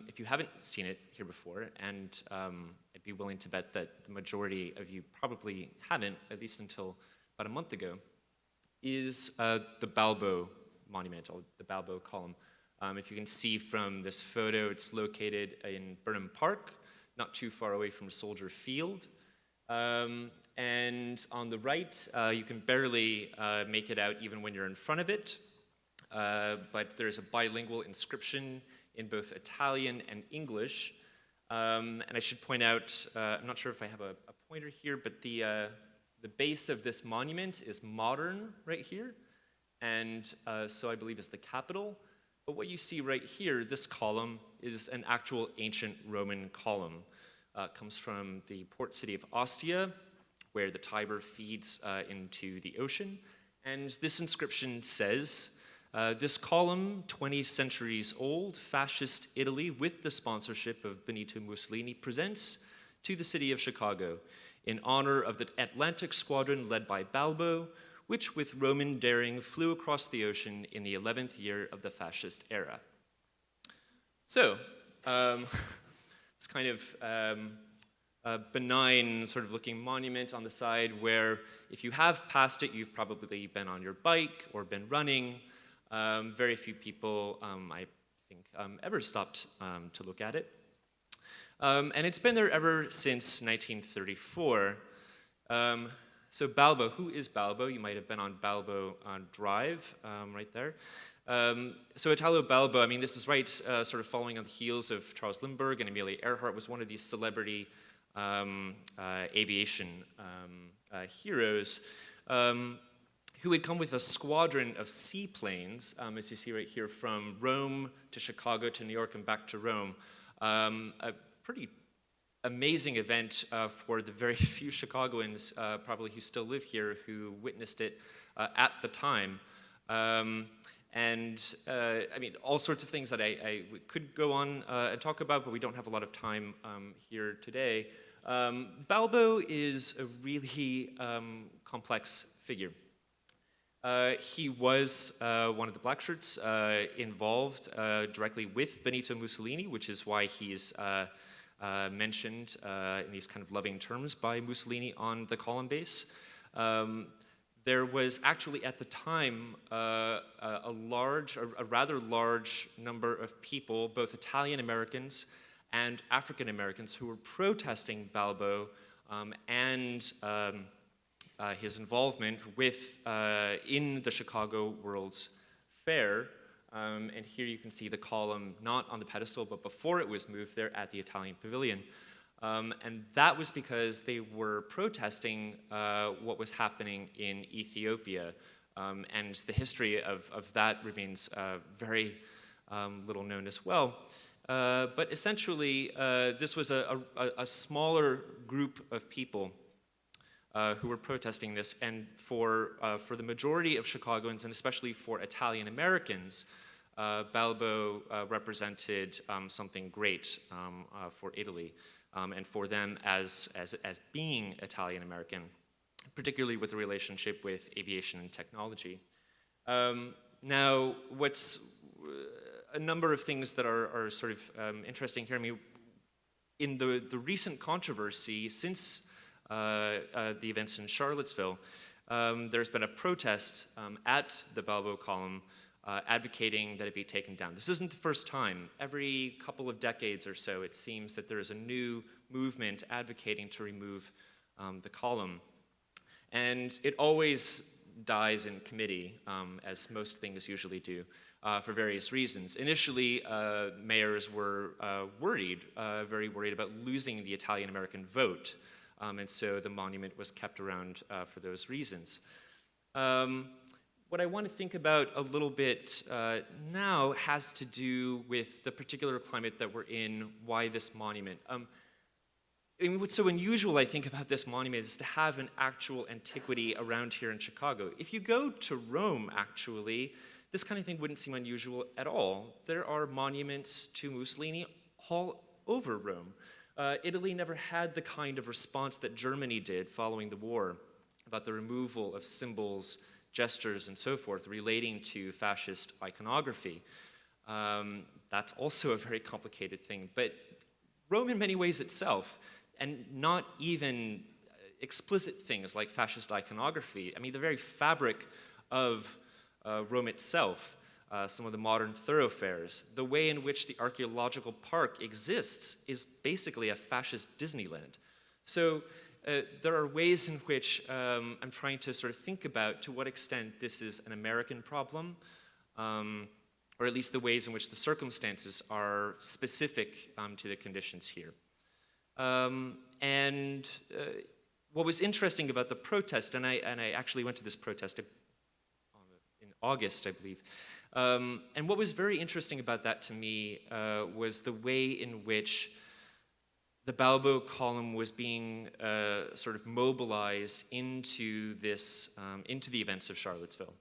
if you haven't seen it here before, and I'd be willing to bet that the majority of you probably haven't, at least until about a month ago, is the Balbo monument, or the Balbo column. If you can see from this photo, it's located in Burnham Park, not too far away from Soldier Field. And on the right, you can barely make it out even when you're in front of it. But there's a bilingual inscription in both Italian and English. And I should point out, I'm not sure if I have a pointer here, but the base of this monument is modern right here. And so I believe is the capital. But what you see right here, this column, is an actual ancient Roman column. Comes from the port city of Ostia, where the Tiber feeds into the ocean. And this inscription says, this column, 20 centuries old, fascist Italy, with the sponsorship of Benito Mussolini, presents to the city of Chicago in honor of the Atlantic squadron led by Balbo, which with Roman daring flew across the ocean in the 11th year of the fascist era. So, it's kind of a benign sort of looking monument on the side where if you have passed it, you've probably been on your bike or been running. Very few people, I think, ever stopped to look at it. And it's been there ever since 1934. So Balbo, who is Balbo? You might have been on Balbo Drive, right there. So Italo Balbo, I mean, this is right sort of following on the heels of Charles Lindbergh and Amelia Earhart, was one of these celebrity aviation heroes who had come with a squadron of seaplanes, as you see right here, from Rome to Chicago to New York and back to Rome. A pretty amazing event for the very few Chicagoans probably who still live here who witnessed it at the time. I mean, all sorts of things that I could go on and talk about, but we don't have a lot of time here today. Balbo is a really complex figure. He was one of the black shirts involved directly with Benito Mussolini, which is why he's mentioned in these kind of loving terms by Mussolini on the column base. There was actually at the time a rather large number of people, both Italian Americans and African Americans, who were protesting Balbo and his involvement with in the Chicago World's Fair. And here you can see the column not on the pedestal, but before it was moved there at the Italian Pavilion. And that was because they were protesting what was happening in Ethiopia. And the history of that remains very little known as well. But essentially, this was a smaller group of people who were protesting this. And for the majority of Chicagoans, and especially for Italian Americans, Balbo represented something great for Italy. And for them as being Italian American, particularly with the relationship with aviation and technology. Now, what's a number of things that are sort of interesting here. I mean, in the recent controversy since the events in Charlottesville, there's been a protest at the Balbo column advocating that it be taken down. This isn't the first time. Every couple of decades or so, it seems that there is a new movement advocating to remove the column. And it always dies in committee, as most things usually do, for various reasons. Initially, mayors were very worried about losing the Italian-American vote, and so the monument was kept around for those reasons. What I want to think about a little bit now has to do with the particular climate that we're in, why this monument. And what's so unusual, I think, about this monument is to have an actual antiquity around here in Chicago. If you go to Rome, actually, this kind of thing wouldn't seem unusual at all. There are monuments to Mussolini all over Rome. Italy never had the kind of response that Germany did following the war about the removal of symbols, gestures, and so forth relating to fascist iconography. That's also a very complicated thing. But Rome, in many ways itself, and not even explicit things like fascist iconography, I mean, the very fabric of Rome itself, some of the modern thoroughfares, the way in which the archaeological park exists is basically a fascist Disneyland. So there are ways in which I'm trying to sort of think about to what extent this is an American problem, or at least the ways in which the circumstances are specific to the conditions here. What was interesting about the protest, and I actually went to this protest in August, I believe, and what was very interesting about that to me was the way in which the Balbo column was being sort of mobilized into this, into the events of Charlottesville.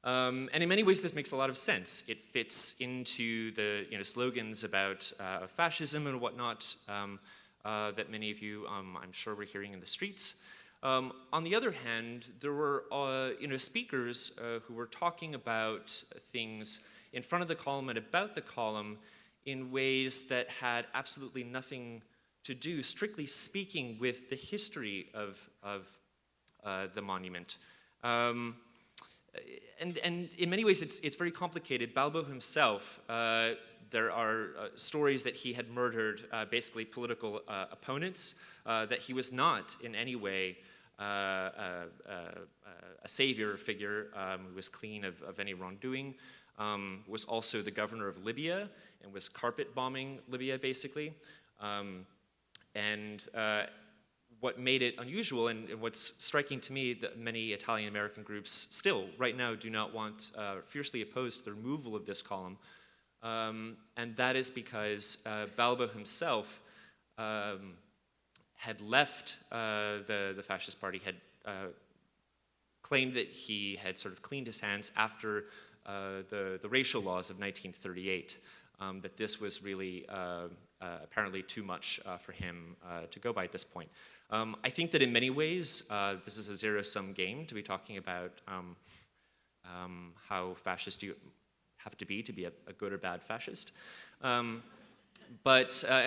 And in many ways, this makes a lot of sense. It fits into the slogans about fascism and whatnot that many of you, I'm sure, were hearing in the streets. On the other hand, there were speakers who were talking about things in front of the column and about the column in ways that had absolutely nothing to do, strictly speaking, with the history of the monument. And in many ways, it's very complicated. Balbo himself, there are stories that he had murdered basically political opponents, that he was not in any way a savior figure who was clean of any wrongdoing, was also the governor of Libya and was carpet bombing Libya, basically. What made it unusual, and what's striking to me, that many Italian-American groups still, right now, do not want, fiercely opposed to the removal of this column, and that is because Balbo himself had left the fascist party, had claimed that he had sort of cleaned his hands after the racial laws of 1938, that this was really apparently too much for him to go by at this point. I think that in many ways, this is a zero-sum game to be talking about how fascist you have to be a good or bad fascist. And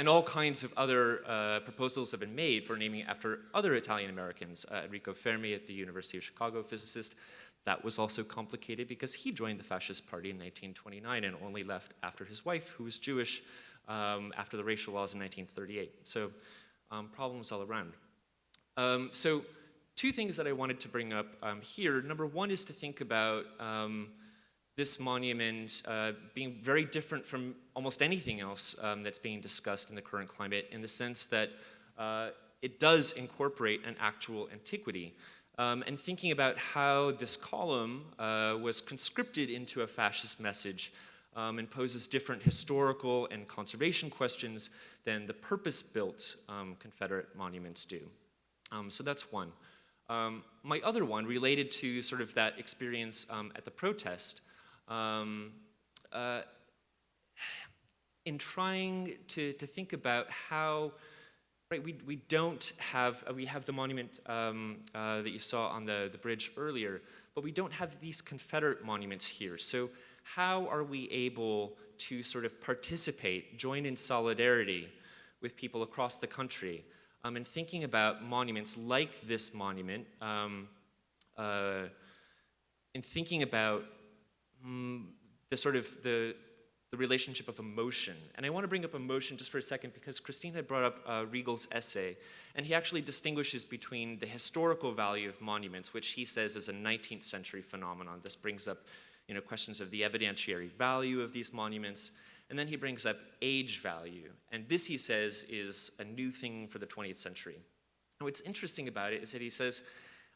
all kinds of other proposals have been made for naming after other Italian Americans. Rico Fermi at the University of Chicago, physicist, that was also complicated because he joined the fascist party in 1929 and only left after his wife, who was Jewish, after the racial laws in 1938. So problems all around. So two things that I wanted to bring up here. Number one is to think about this monument being very different from almost anything else that's being discussed in the current climate, in the sense that it does incorporate an actual antiquity. And thinking about how this column was conscripted into a fascist message and poses different historical and conservation questions than the purpose-built Confederate monuments do. So that's one. My other one, related to sort of that experience at the protest, in trying to think about how, right, we don't have, we have the monument that you saw on the bridge earlier, but we don't have these Confederate monuments here. So how are we able to sort of participate, join in solidarity with people across the country, and thinking about monuments like this monument, and thinking about the sort of the relationship of emotion. And I want to bring up emotion just for a second because Christine had brought up Riegel's essay, and he actually distinguishes between the historical value of monuments, which he says is a 19th century phenomenon. This brings up, you know, questions of the evidentiary value of these monuments, and then he brings up age value. And this, he says, is a new thing for the 20th century. And what's interesting about it is that he says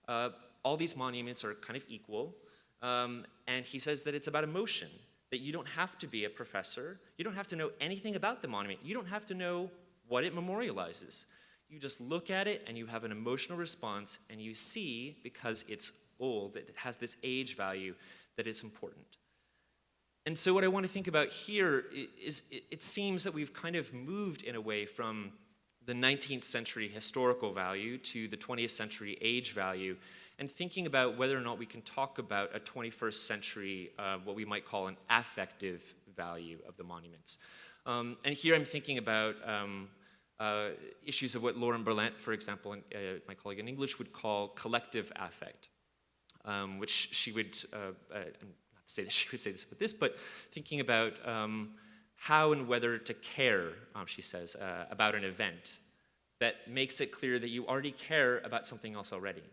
all these monuments are kind of equal, and he says that it's about emotion, that you don't have to be a professor, you don't have to know anything about the monument, you don't have to know what it memorializes. You just look at it and you have an emotional response, and you see, because it's old, it has this age value, that it's important. And so what I want to think about here is it seems that we've kind of moved in a way from the 19th century historical value to the 20th century age value, and thinking about whether or not we can talk about a 21st century, what we might call an affective value of the monuments. And here I'm thinking about issues of what Lauren Berlant, for example, and my colleague in English, would call collective affect, which she would, not to say that she would say this about this, but thinking about how and whether to care, she says, about an event that makes it clear that you already care about something else already.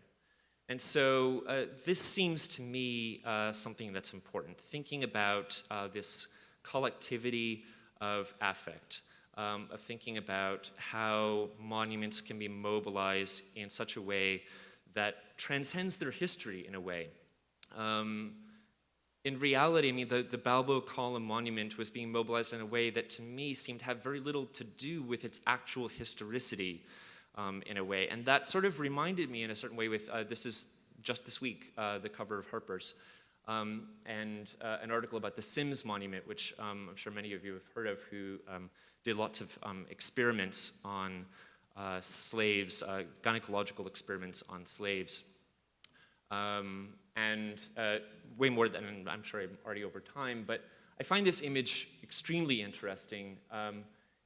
And so this seems to me something that's important, thinking about this collectivity of affect, of thinking about how monuments can be mobilized in such a way that transcends their history in a way. In reality, I mean, the Balbo column monument was being mobilized in a way that to me seemed to have very little to do with its actual historicity. In a way, and that sort of reminded me in a certain way with, this is just this week, the cover of Harper's, and an article about the Sims Monument, which I'm sure many of you have heard of, who did lots of experiments on slaves, gynecological experiments on slaves, and way more than, I'm sure I'm already over time, but I find this image extremely interesting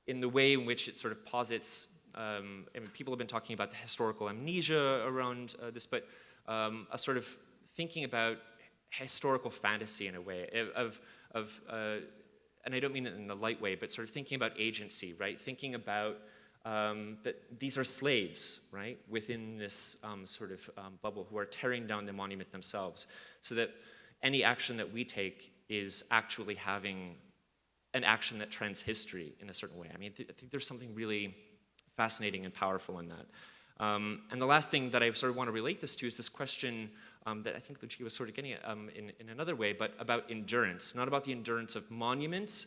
in the way in which it sort of posits. I mean, people have been talking about the historical amnesia around this, but a sort of thinking about historical fantasy in a way and I don't mean it in a light way, but sort of thinking about agency, right? Thinking about that these are slaves, right, within this sort of bubble who are tearing down the monument themselves, so that any action that we take is actually having an action that trends history in a certain way. I mean, I think there's something really fascinating and powerful in that. And the last thing that I sort of want to relate this to is this question that I think Lucia was sort of getting at in another way, but about endurance. Not about the endurance of monuments,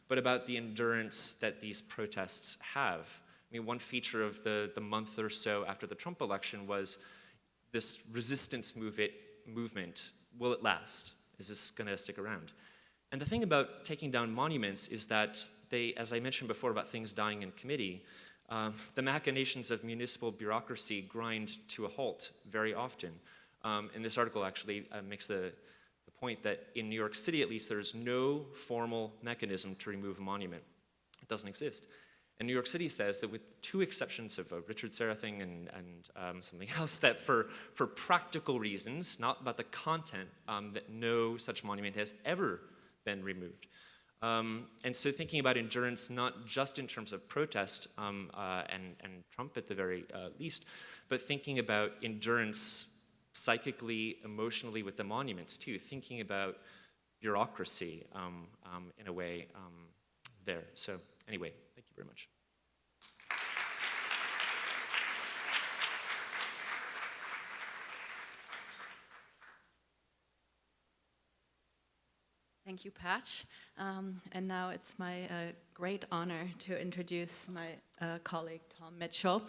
but about the endurance that these protests have. I mean, one feature of the month or so after the Trump election was this resistance movement. Will it last? Is this going to stick around? And the thing about taking down monuments is that they, as I mentioned before about things dying in committee, the machinations of municipal bureaucracy grind to a halt very often. And this article actually makes the point that in New York City, at least, there is no formal mechanism to remove a monument. It doesn't exist. And New York City says that with two exceptions of a Richard Serra thing and something else, that for practical reasons, not about the content, that no such monument has ever been removed. And so thinking about endurance, not just in terms of protest and Trump at the very least, but thinking about endurance psychically, emotionally with the monuments too, thinking about bureaucracy in a way there. So anyway, thank you very much. Thank you, Patch. And now it's my great honor to introduce my colleague, Tom Mitchell,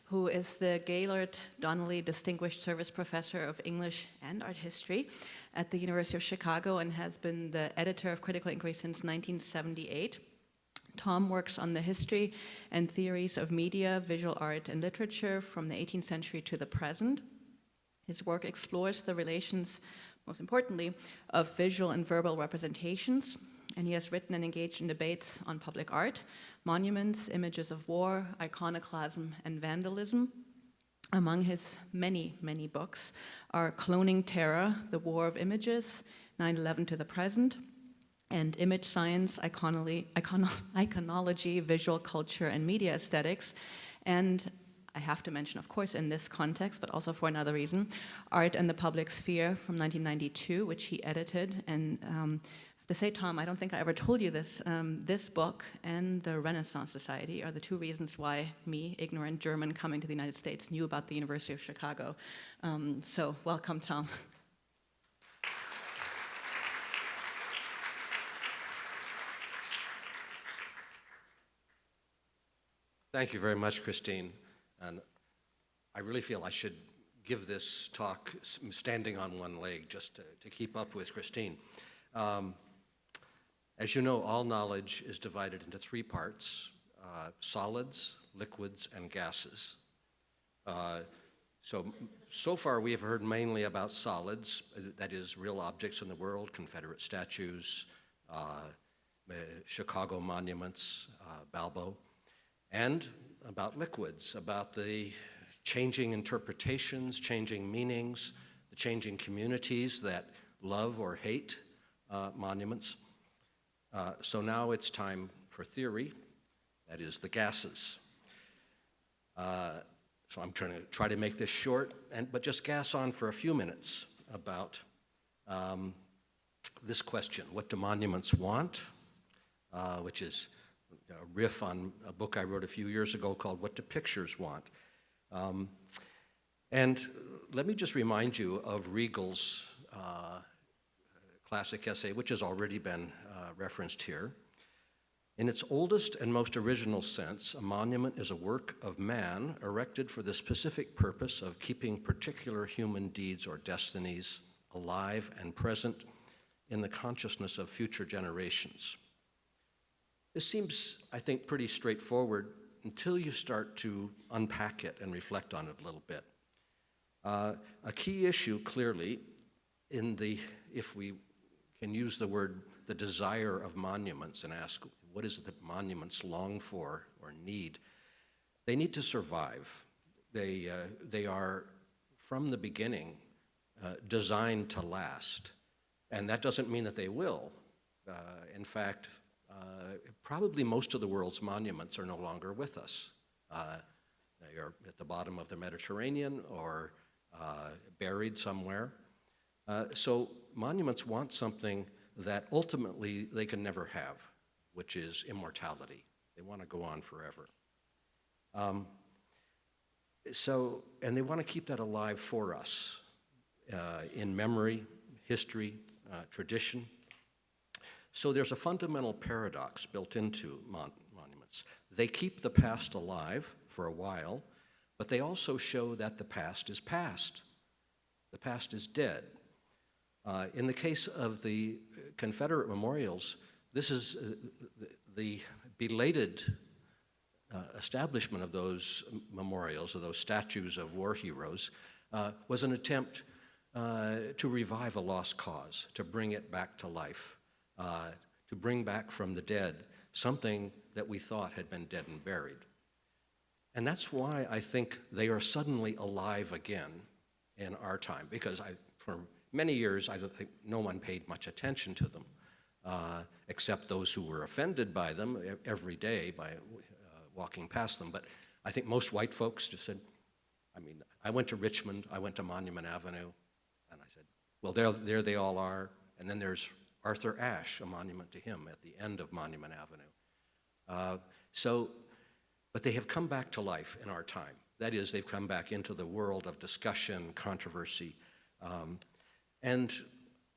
who is the Gaylord Donnelly Distinguished Service Professor of English and Art History at the University of Chicago and has been the editor of Critical Inquiry since 1978. Tom works on the history and theories of media, visual art, and literature from the 18th century to the present. His work explores the relations, most importantly, of visual and verbal representations, and he has written and engaged in debates on public art, monuments, images of war, iconoclasm, and vandalism. Among his many, many books are Cloning Terror, The War of Images, 9/11 to the Present, and Image Science, Iconology, Visual Culture, and Media Aesthetics, and I have to mention, of course, in this context, but also for another reason, Art and the Public Sphere from 1992, which he edited. And I have to say, Tom, I don't think I ever told you this. This book and the Renaissance Society are the two reasons why me, ignorant German coming to the United States, knew about the University of Chicago. So welcome, Tom. Thank you very much, Christine. And I really feel I should give this talk standing on one leg just to keep up with Christine. As you know, all knowledge is divided into three parts: solids, liquids, and gases. So far we have heard mainly about solids, that is, real objects in the world, Confederate statues, Chicago monuments, Balbo, and about liquids, about the changing interpretations, changing meanings, the changing communities that love or hate monuments. So now it's time for theory, that is the gases. So I'm trying to try to make this short, but just gas on for a few minutes about this question: what do monuments want? Which is a riff on a book I wrote a few years ago called What Do Pictures Want? And let me just remind you of Riegel's classic essay, which has already been referenced here. In its oldest and most original sense, a monument is a work of man erected for the specific purpose of keeping particular human deeds or destinies alive and present in the consciousness of future generations. This seems, I think, pretty straightforward until you start to unpack it and reflect on it a little bit. A key issue, clearly, if we can use the word, the desire of monuments and ask, what is it that monuments long for or need? They need to survive. They are, from the beginning, designed to last. And that doesn't mean that they will. In fact, probably most of the world's monuments are no longer with us. They are at the bottom of the Mediterranean or buried somewhere. So monuments want something that ultimately they can never have, which is immortality. They want to go on forever. And they want to keep that alive for us in memory, history, tradition. So there's a fundamental paradox built into monuments. They keep the past alive for a while, but they also show that the past is past. The past is dead. In the case of the Confederate memorials, this is the belated establishment of those memorials, of those statues of war heroes, was an attempt to revive a lost cause, to bring it back to life, to bring back from the dead something that we thought had been dead and buried. And that's why I think they are suddenly alive again in our time, because for many years, I don't think no one paid much attention to them, except those who were offended by them every day by walking past them. But I think most white folks just said, I mean, I went to Richmond, I went to Monument Avenue, and I said, well, there they all are. And then there's Arthur Ashe, a monument to him at the end of Monument Avenue. But they have come back to life in our time. That is, they've come back into the world of discussion, controversy, and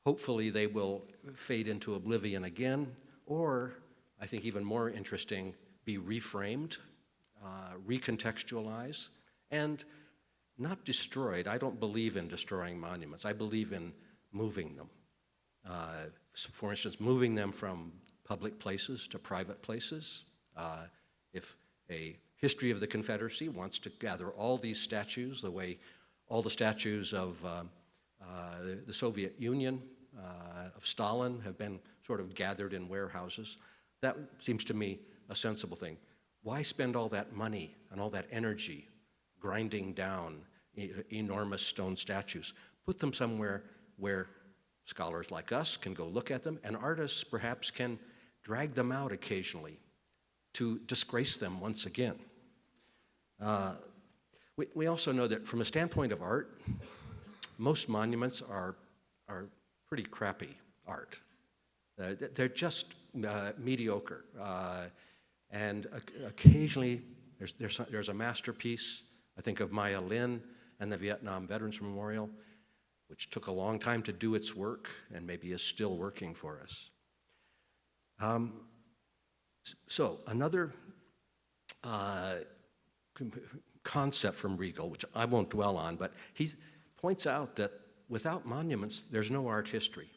hopefully they will fade into oblivion again, or, I think even more interesting, be reframed, recontextualized, and not destroyed. I don't believe in destroying monuments. I believe in moving them. For instance, moving them from public places to private places. If a history of the Confederacy wants to gather all these statues, the way all the statues of the Soviet Union, of Stalin, have been sort of gathered in warehouses, that seems to me a sensible thing. Why spend all that money and all that energy grinding down enormous stone statues? Put them somewhere where scholars like us can go look at them, and artists perhaps can drag them out occasionally to disgrace them once again. We also know that from a standpoint of art, most monuments are pretty crappy art. They're just mediocre. And occasionally there's a masterpiece. I think of Maya Lin and the Vietnam Veterans Memorial, which took a long time to do its work and maybe is still working for us. So another concept from Riegel, which I won't dwell on, but he points out that without monuments, there's no art history.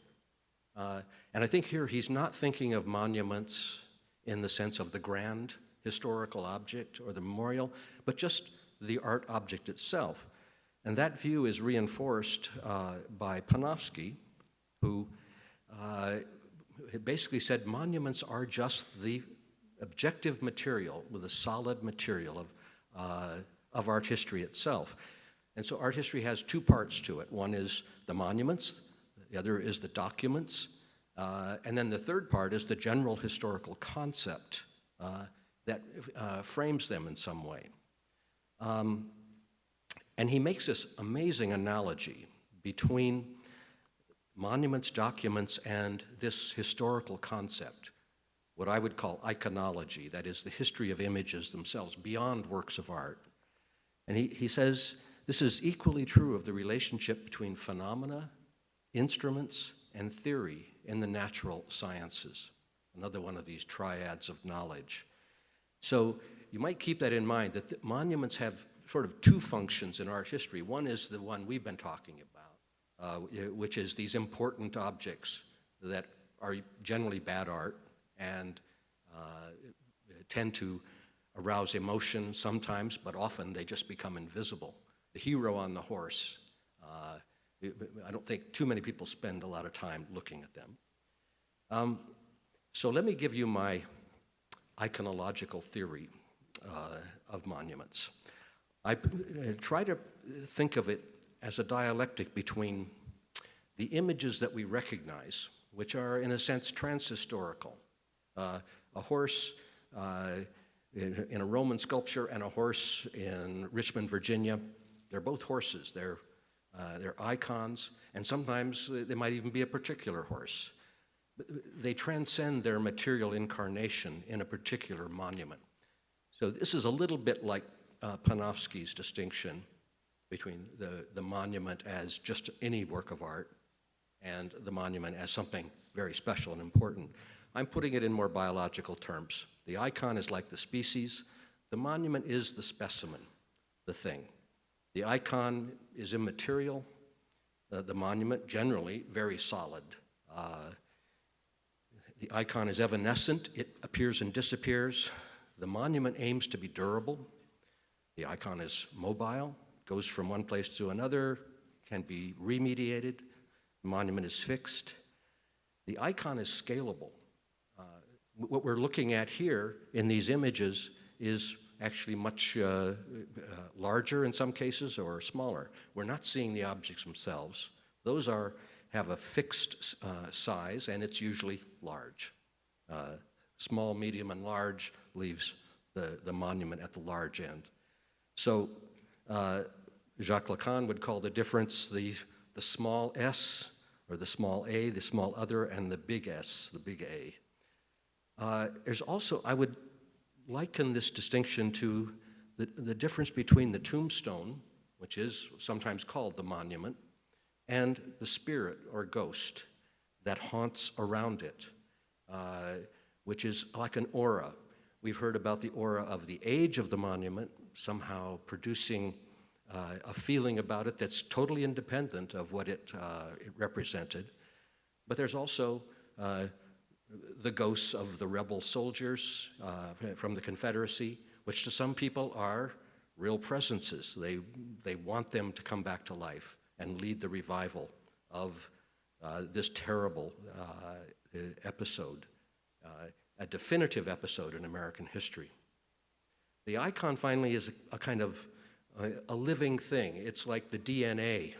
And I think here he's not thinking of monuments in the sense of the grand historical object or the memorial, but just the art object itself. And that view is reinforced by Panofsky, who basically said monuments are just the objective material with a solid material of art history itself. And so art history has two parts to it. One is the monuments, the other is the documents, and then the third part is the general historical concept that frames them in some way. And he makes this amazing analogy between monuments, documents, and this historical concept, what I would call iconology, that is the history of images themselves, beyond works of art. And he says this is equally true of the relationship between phenomena, instruments, and theory in the natural sciences, another one of these triads of knowledge. So you might keep that in mind, that the monuments have sort of two functions in art history. One is the one we've been talking about, which is these important objects that are generally bad art and tend to arouse emotion sometimes, but often they just become invisible. The hero on the horse, I don't think too many people spend a lot of time looking at them. So let me give you my iconological theory of monuments. I try to think of it as a dialectic between the images that we recognize, which are in a sense transhistorical. A horse in a Roman sculpture and a horse in Richmond, Virginia, they're both horses. They're icons, and sometimes they might even be a particular horse. They transcend their material incarnation in a particular monument. So this is a little bit like Panofsky's distinction between the monument as just any work of art and the monument as something very special and important. I'm putting it in more biological terms. The icon is like the species. The monument is the specimen, the thing. The icon is immaterial. The monument, generally, very solid. The icon is evanescent. It appears and disappears. The monument aims to be durable. The icon is mobile, goes from one place to another, can be remediated. The monument is fixed. The icon is scalable. What we're looking at here in these images is actually much larger in some cases or smaller. We're not seeing the objects themselves. Those have a fixed size, and it's usually large. Small, medium, and large leaves the monument at the large end. So Jacques Lacan would call the difference the small s, or the small a, the small other, and the big S, the big A. There's also, I would liken this distinction to the difference between the tombstone, which is sometimes called the monument, and the spirit or ghost that haunts around it, which is like an aura. We've heard about the aura of the age of the monument, somehow producing a feeling about it that's totally independent of what it represented. But there's also the ghosts of the rebel soldiers from the Confederacy, which to some people are real presences. They want them to come back to life and lead the revival of this terrible episode, a definitive episode in American history. The icon finally is a kind of a living thing. It's like the DNA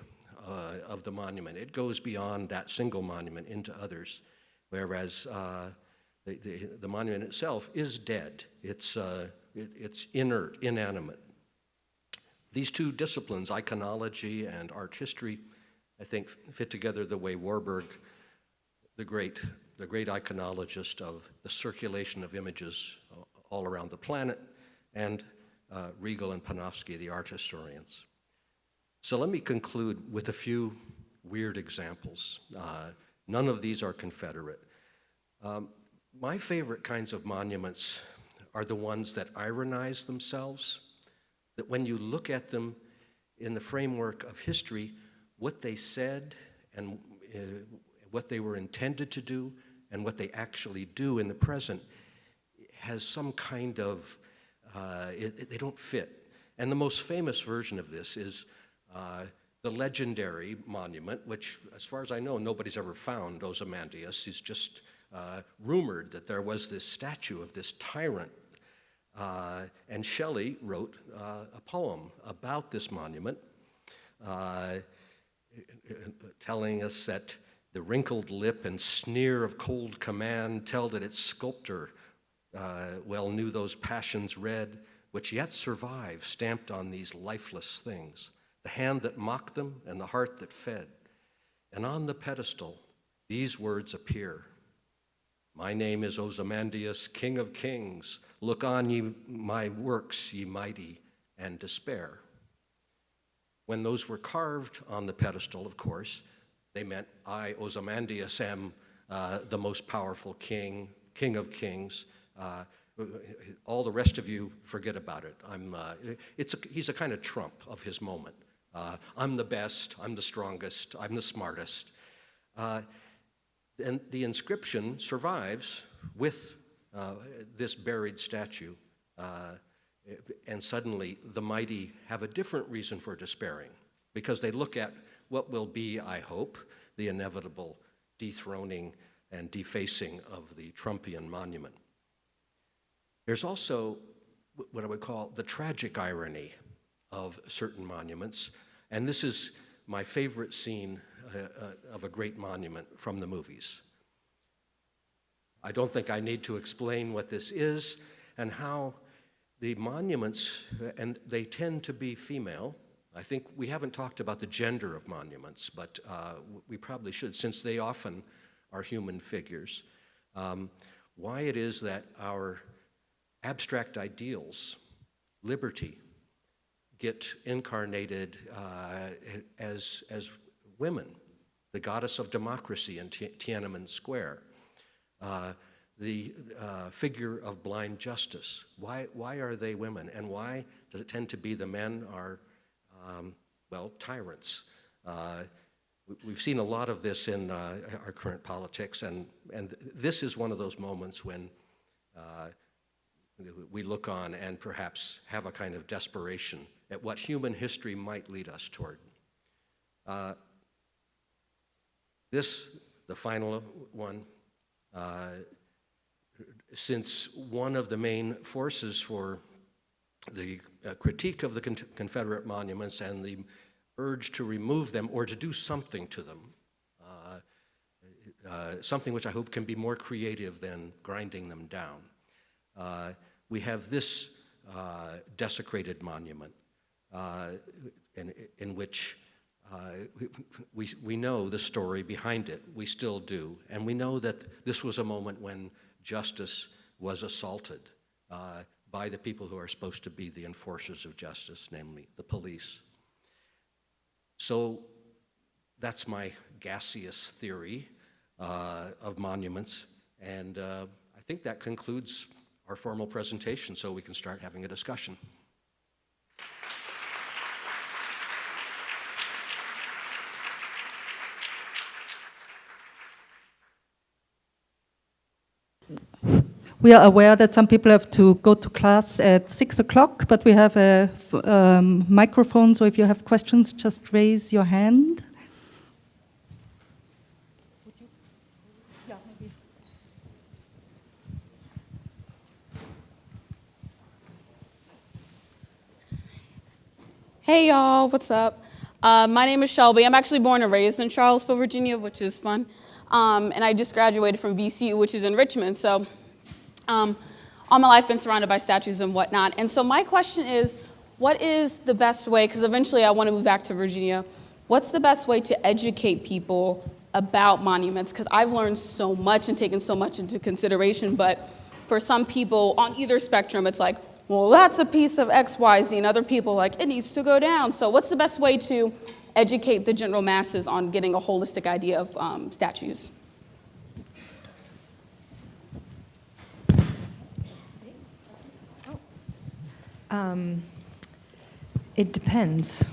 of the monument. It goes beyond that single monument into others, whereas the monument itself is dead. It's inert, inanimate. These two disciplines, iconology and art history, I think fit together the way Warburg, the great iconologist of the circulation of images all around the planet, and Riegel and Panofsky, the art historians. So let me conclude with a few weird examples. None of these are Confederate. My favorite kinds of monuments are the ones that ironize themselves, that when you look at them in the framework of history, what they said and what they were intended to do and what they actually do in the present has some kind of, they don't fit. And the most famous version of this is the legendary monument, which, as far as I know, nobody's ever found Ozymandias. He's just rumored that there was this statue of this tyrant. And Shelley wrote a poem about this monument, telling us that the wrinkled lip and sneer of cold command tell that its sculptor well knew those passions red, which yet survive, stamped on these lifeless things, the hand that mocked them and the heart that fed. And on the pedestal, these words appear. My name is Ozymandias, King of Kings. Look on ye my works, ye mighty, and despair. When those were carved on the pedestal, of course, they meant I, Ozymandias, am the most powerful king, King of Kings. All the rest of you, forget about it. He's a kind of Trump of his moment. I'm the best, I'm the strongest, I'm the smartest. And the inscription survives with this buried statue. And suddenly, the mighty have a different reason for despairing, because they look at what will be, I hope, the inevitable dethroning and defacing of the Trumpian monument. There's also what I would call the tragic irony of certain monuments, and this is my favorite scene of a great monument from the movies. I don't think I need to explain what this is and how the monuments, and they tend to be female. I think we haven't talked about the gender of monuments, but we probably should, since they often are human figures. Why it is that our abstract ideals, liberty, get incarnated as women. The goddess of democracy in Tiananmen Square, the figure of blind justice. Why are they women? And why does it tend to be the men are, well, tyrants? We've seen a lot of this in our current politics, and this is one of those moments when we look on and perhaps have a kind of desperation at what human history might lead us toward. This, the final one, since one of the main forces for the critique of the Confederate monuments and the urge to remove them or to do something to them, something which I hope can be more creative than grinding them down. We have this desecrated monument in which we know the story behind it. We still do. And we know that this was a moment when justice was assaulted by the people who are supposed to be the enforcers of justice, namely the police. So that's my gaseous theory of monuments. And I think that concludes our formal presentation, so we can start having a discussion. We are aware that some people have to go to class at 6 o'clock, but we have a microphone, so if you have questions, just raise your hand. Hey y'all, what's up? My name is Shelby. I'm actually born and raised in Charlottesville, Virginia, which is fun. And I just graduated from VCU, which is in Richmond. So all my life been surrounded by statues and whatnot. And so my question is, what is the best way, because eventually I want to move back to Virginia, what's the best way to educate people about monuments? Because I've learned so much and taken so much into consideration, but for some people on either spectrum, it's like, well, that's a piece of X, Y, Z, and other people like, it needs to go down. So what's the best way to educate the general masses on getting a holistic idea of statues? It depends.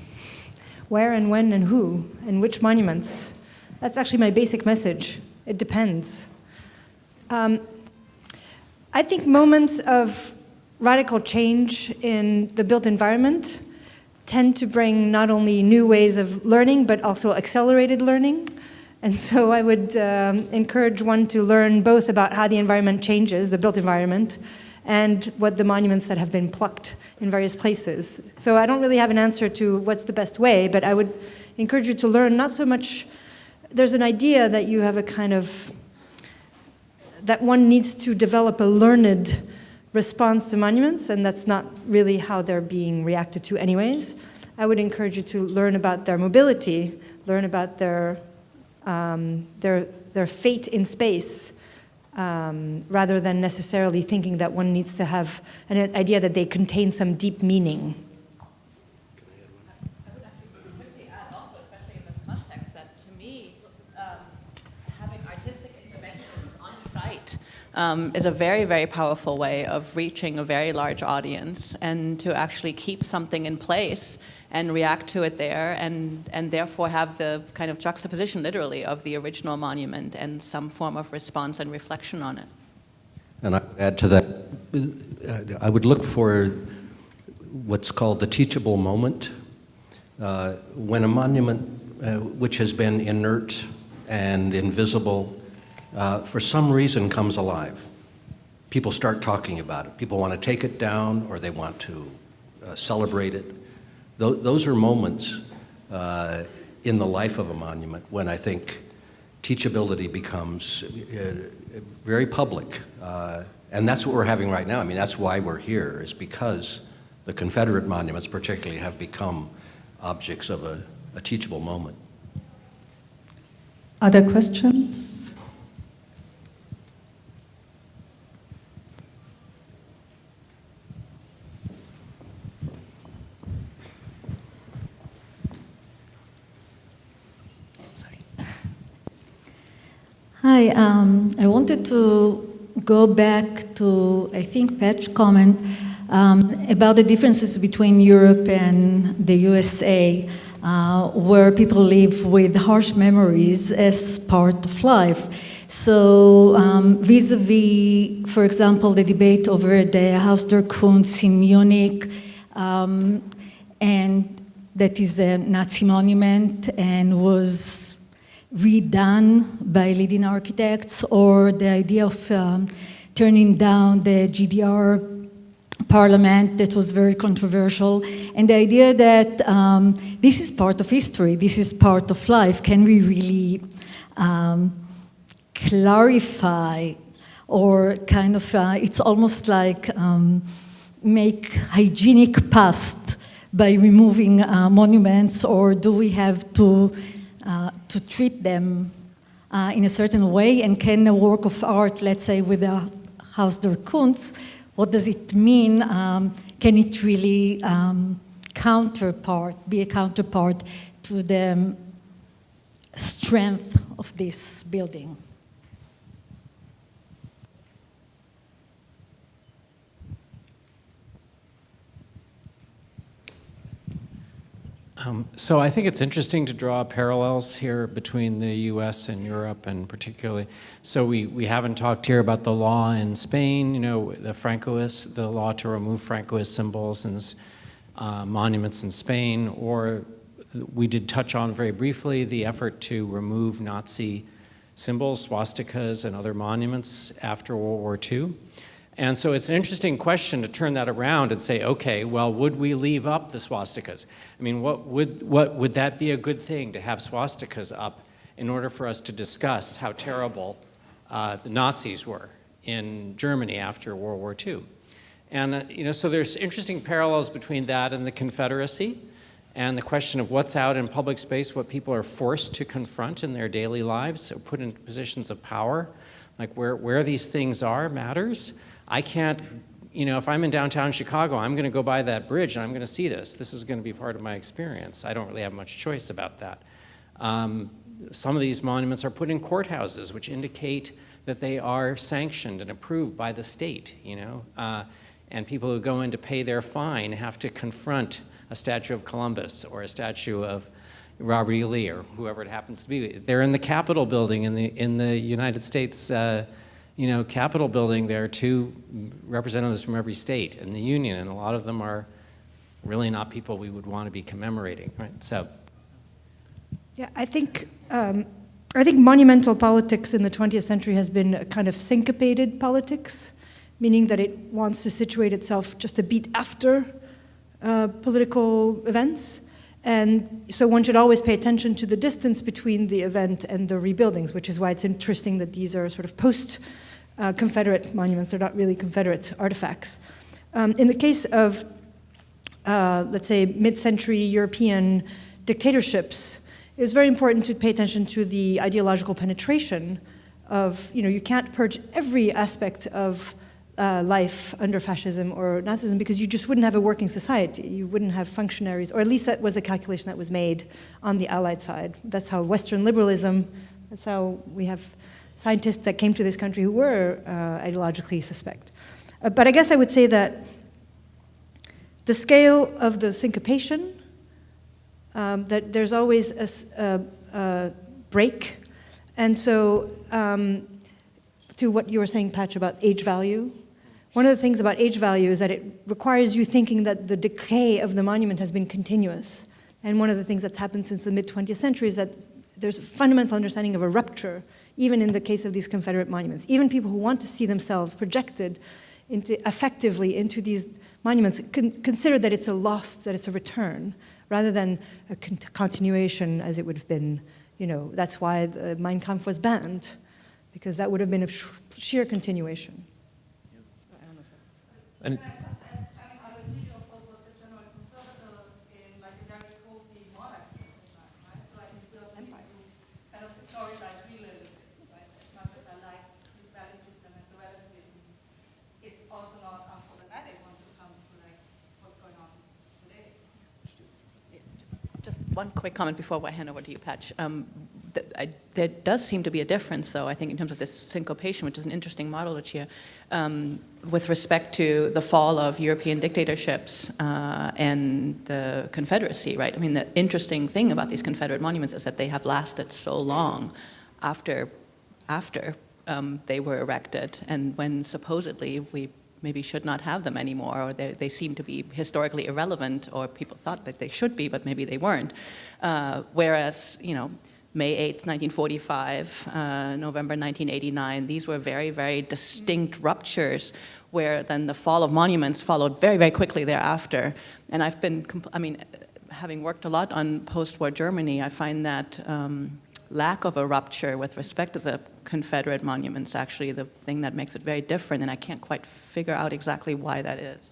Where and when and who and which monuments. That's actually my basic message. It depends. I think moments of radical change in the built environment tend to bring not only new ways of learning, but also accelerated learning. And so I would encourage one to learn both about how the environment changes, the built environment, and what the monuments that have been plucked in various places. So I don't really have an answer to what's the best way, but I would encourage you to learn not so much, there's an idea that you have a kind of, that one needs to develop a learned response to monuments, and that's not really how they're being reacted to anyways. I would encourage you to learn about their mobility, learn about their fate in space, rather than necessarily thinking that one needs to have an idea that they contain some deep meaning. I would actually quickly add also, especially in this context, that to me, having artistic interventions on site is a very, very powerful way of reaching a very large audience, and to actually keep something in place and react to it there, and therefore have the kind of juxtaposition, literally, of the original monument and some form of response and reflection on it. And I would add to that, I would look for what's called the teachable moment. When a monument which has been inert and invisible, for some reason comes alive. People start talking about it. People want to take it down, or they want to celebrate it. Those are moments in the life of a monument when I think teachability becomes very public. And that's what we're having right now. I mean, that's why we're here, is because the Confederate monuments particularly have become objects of a teachable moment. Other questions? Hi, I wanted to go back to, I think, Pat's comment about the differences between Europe and the USA, where people live with harsh memories as part of life. So vis-a-vis, for example, the debate over the Haus der Kunst in Munich, and that is a Nazi monument and was redone by leading architects, or the idea of turning down the GDR parliament that was very controversial, and the idea that this is part of history, this is part of life. Can we really clarify, or kind of, it's almost like make hygienic past by removing monuments, or do we have to treat them in a certain way? And can a work of art, let's say with a Haus der Kunst, what does it mean? Can it really be a counterpart to the strength of this building? So I think it's interesting to draw parallels here between the US and Europe, and particularly, so we haven't talked here about the law in Spain, you know, the law to remove Francoist symbols and monuments in Spain, or we did touch on very briefly the effort to remove Nazi symbols, swastikas, and other monuments after World War II. And so it's an interesting question to turn that around and say, okay, well, would we leave up the swastikas? I mean, would that be a good thing to have swastikas up in order for us to discuss how terrible the Nazis were in Germany after World War II? And you know, so there's interesting parallels between that and the Confederacy, and the question of what's out in public space, what people are forced to confront in their daily lives, so put in positions of power, like where these things are matters. I can't, you know, if I'm in downtown Chicago, I'm going to go by that bridge and I'm going to see this. This is going to be part of my experience. I don't really have much choice about that. Some of these monuments are put in courthouses, which indicate that they are sanctioned and approved by the state, you know. And people who go in to pay their fine have to confront a statue of Columbus or a statue of Robert E. Lee or whoever it happens to be. They're in the Capitol building in the United States, you know, Capitol building. There are 2 representatives from every state in the union, and a lot of them are really not people we would want to be commemorating, right? So, yeah, I think monumental politics in the 20th century has been a kind of syncopated politics, meaning that it wants to situate itself just a beat after political events. And so one should always pay attention to the distance between the event and the rebuildings, which is why it's interesting that these are sort of post-Confederate monuments. They're not really Confederate artifacts. In the case of, let's say, mid-century European dictatorships, it was very important to pay attention to the ideological penetration of, you know, you can't purge every aspect of life under fascism or Nazism, because you just wouldn't have a working society. You wouldn't have functionaries, or at least that was a calculation that was made on the Allied side. That's how Western liberalism, that's how we have scientists that came to this country who were ideologically suspect. But I guess I would say that the scale of the syncopation, that there's always a break. And so to what you were saying, Patch, about age value, one of the things about age value is that it requires you thinking that the decay of the monument has been continuous. And one of the things that's happened since the mid-20th century is that there's a fundamental understanding of a rupture, even in the case of these Confederate monuments. Even people who want to see themselves projected effectively into these monuments consider that it's a loss, that it's a return, rather than a continuation as it would have been, you know, that's why the Mein Kampf was banned, because that would have been a sheer continuation. And Just one quick comment before I hand over to you, Patch. there does seem to be a difference, though, I think, in terms of this syncopation, which is an interesting model, Lucia, with respect to the fall of European dictatorships and the Confederacy, right? I mean, the interesting thing about these Confederate monuments is that they have lasted so long after they were erected, and when supposedly we maybe should not have them anymore, or they seem to be historically irrelevant, or people thought that they should be, but maybe they weren't. Whereas, you know, May 8th, 1945, November 1989, these were very, very distinct ruptures, where then the fall of monuments followed very, very quickly thereafter. And I've been, having worked a lot on post-war Germany, I find that lack of a rupture with respect to the Confederate monuments actually the thing that makes it very different, and I can't quite figure out exactly why that is.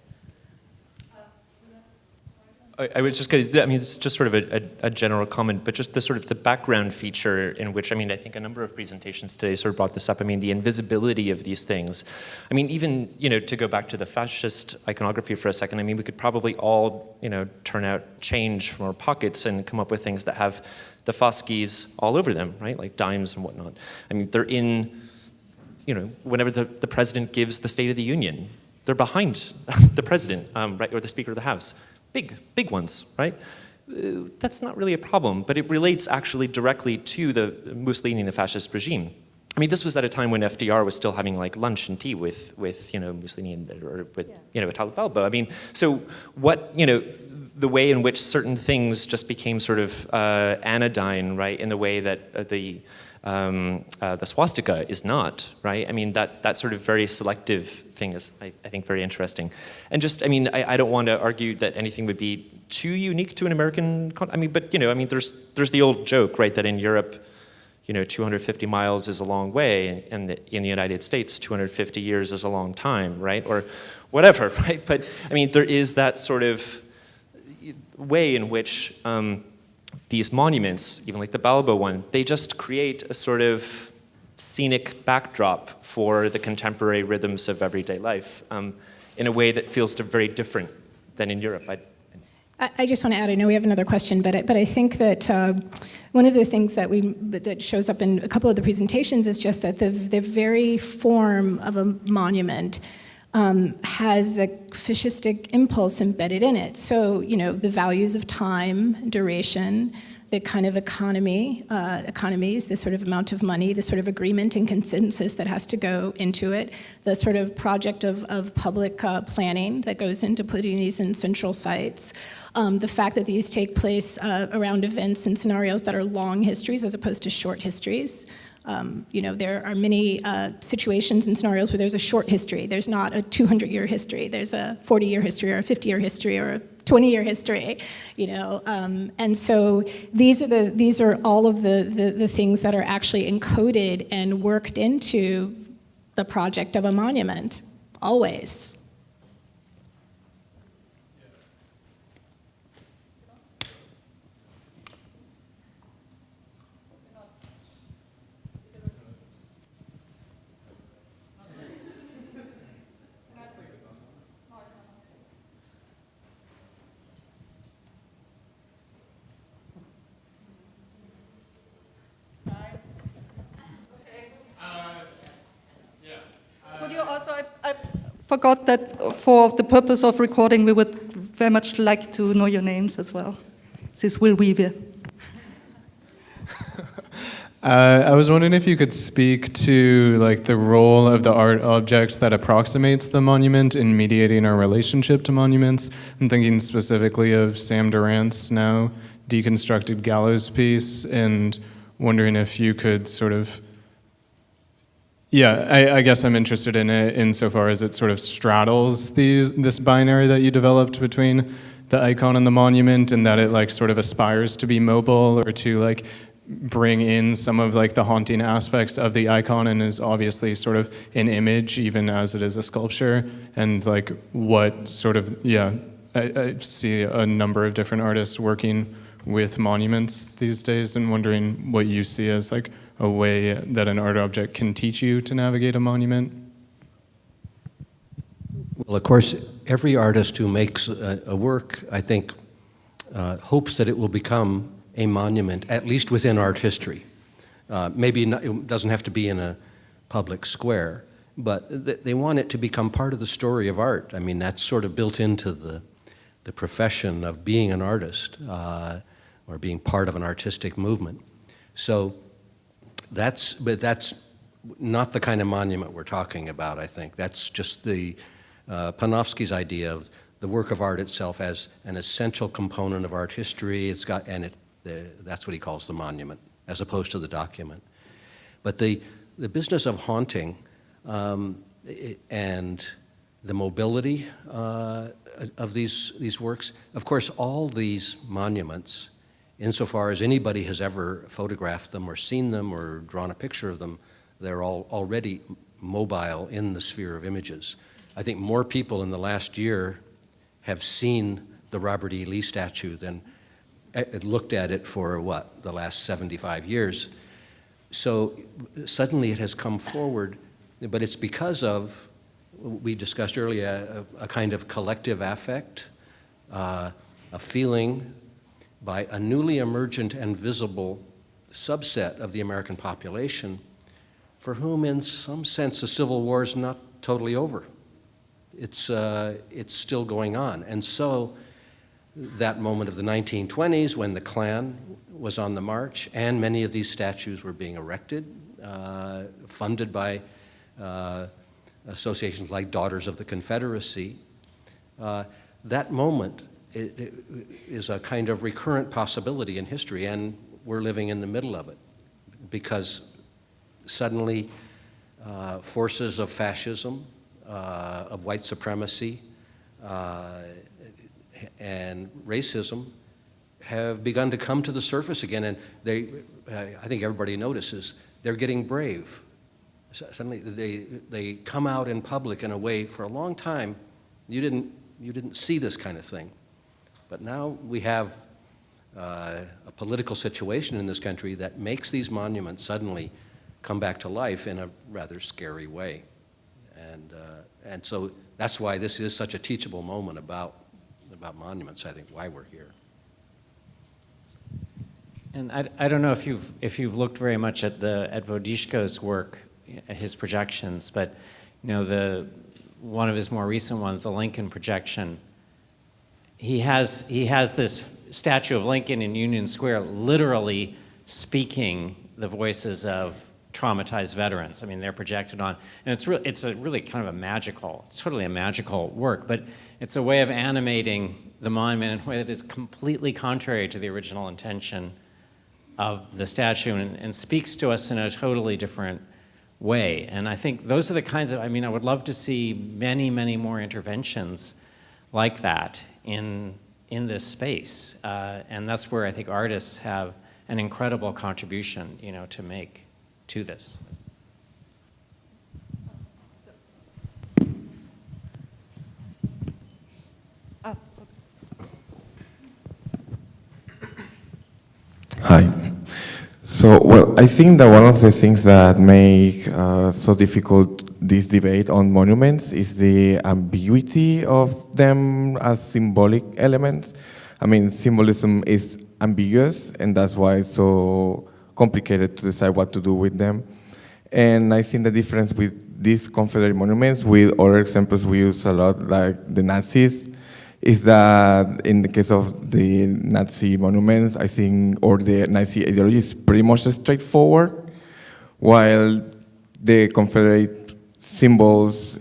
I was just going to, I mean, it's just sort of a general comment, but just the sort of the background feature in which, I mean, I think a number of presentations today sort of brought this up. I mean, the invisibility of these things. I mean, even, you know, to go back to the fascist iconography for a second, I mean, we could probably all, you know, turn out change from our pockets and come up with things that have the Foskis all over them, right? Like dimes and whatnot. I mean, they're in, you know, whenever the president gives the State of the Union, they're behind the president, right, or the Speaker of the House. Big ones, right? That's not really a problem, but it relates actually directly to the Mussolini and the fascist regime. I mean, this was at a time when FDR was still having like lunch and tea with you know, Mussolini or with, you know, Italo Balbo. I mean, so what, you know, the way in which certain things just became sort of anodyne, right, in the way that the swastika is not, right? I mean, that sort of very selective thing is, I think, very interesting. And just, I mean, I don't want to argue that anything would be too unique to an American, I mean, but, you know, I mean, there's the old joke, right, that in Europe, you know, 250 miles is a long way, and in the United States, 250 years is a long time, right? Or whatever, right? But, I mean, there is that sort of way in which these monuments, even like the Balbo one, they just create a sort of scenic backdrop for the contemporary rhythms of everyday life in a way that feels very different than in Europe. I just want to add, I know we have another question, but I think that one of the things that shows up in a couple of the presentations is just that the very form of a monument has a fascistic impulse embedded in it. So, you know, the values of time, duration, the kind of economies, the sort of amount of money, the sort of agreement and consensus that has to go into it, the sort of project of public planning that goes into putting these in central sites, the fact that these take place around events and scenarios that are long histories as opposed to short histories. You know, there are many situations and scenarios where there's a short history. There's not a 200-year history. There's a 40-year history or a 50-year history or a 20-year history, you know. And so these are all of the things that are actually encoded and worked into the project of a monument, always. Could you also, I forgot that for the purpose of recording, we would very much like to know your names as well. This is Will Weaver. I was wondering if you could speak to like the role of the art object that approximates the monument in mediating our relationship to monuments. I'm thinking specifically of Sam Durant's now deconstructed gallows piece, and wondering if you could sort of, I guess I'm interested in it insofar as it sort of straddles this binary that you developed between the icon and the monument, and that it like sort of aspires to be mobile or to like bring in some of like the haunting aspects of the icon, and is obviously sort of an image even as it is a sculpture. And like what sort of, I see a number of different artists working with monuments these days, and wondering what you see as like a way that an art object can teach you to navigate a monument. Well, of course, every artist who makes a work, I think, hopes that it will become a monument, at least within art history. Maybe not, it doesn't have to be in a public square, but they want it to become part of the story of art. I mean, that's sort of built into the profession of being an artist or being part of an artistic movement. So that's not the kind of monument we're talking about, I think. That's just the Panofsky's idea of the work of art itself as an essential component of art history. It's got, and that's what he calls the monument, as opposed to the document. But the business of haunting and the mobility of these works, of course, all these monuments, insofar as anybody has ever photographed them or seen them or drawn a picture of them, they're all already mobile in the sphere of images. I think more people in the last year have seen the Robert E. Lee statue than looked at it for, the last 75 years. So suddenly it has come forward, but it's because of, we discussed earlier, a kind of collective affect, a feeling by a newly emergent and visible subset of the American population for whom, in some sense, the Civil War is not totally over. It's still going on. And so that moment of the 1920s when the Klan was on the march and many of these statues were being erected, funded by associations like Daughters of the Confederacy, that moment is a kind of recurrent possibility in history, and we're living in the middle of it because suddenly forces of fascism, of white supremacy, and racism have begun to come to the surface again, and I think everybody notices, they're getting brave. Suddenly they come out in public in a way, for a long time, you didn't see this kind of thing. But now we have a political situation in this country that makes these monuments suddenly come back to life in a rather scary way. And so that's why this is such a teachable moment about monuments, I think, why we're here. And I don't know if you've looked very much at Vodishko's work, his projections, but one of his more recent ones, the Lincoln projection, he has this statue of Lincoln in Union Square literally speaking the voices of traumatized veterans. I mean, they're projected on, and it's a really kind of it's totally a magical work, but it's a way of animating the monument in a way that is completely contrary to the original intention of the statue and speaks to us in a totally different way. And I think those are the kinds of, I would love to see many, many more interventions like that in this space. And that's where I think artists have an incredible contribution, to make to this. Hi. So, well, I think that one of the things that make so difficult this debate on monuments is the ambiguity of them as symbolic elements. I mean, symbolism is ambiguous, and that's why it's so complicated to decide what to do with them. And I think the difference with these Confederate monuments, with other examples we use a lot, like the Nazis, is that in the case of the Nazi monuments, I think, or the Nazi ideology is pretty much straightforward, while the Confederate symbols,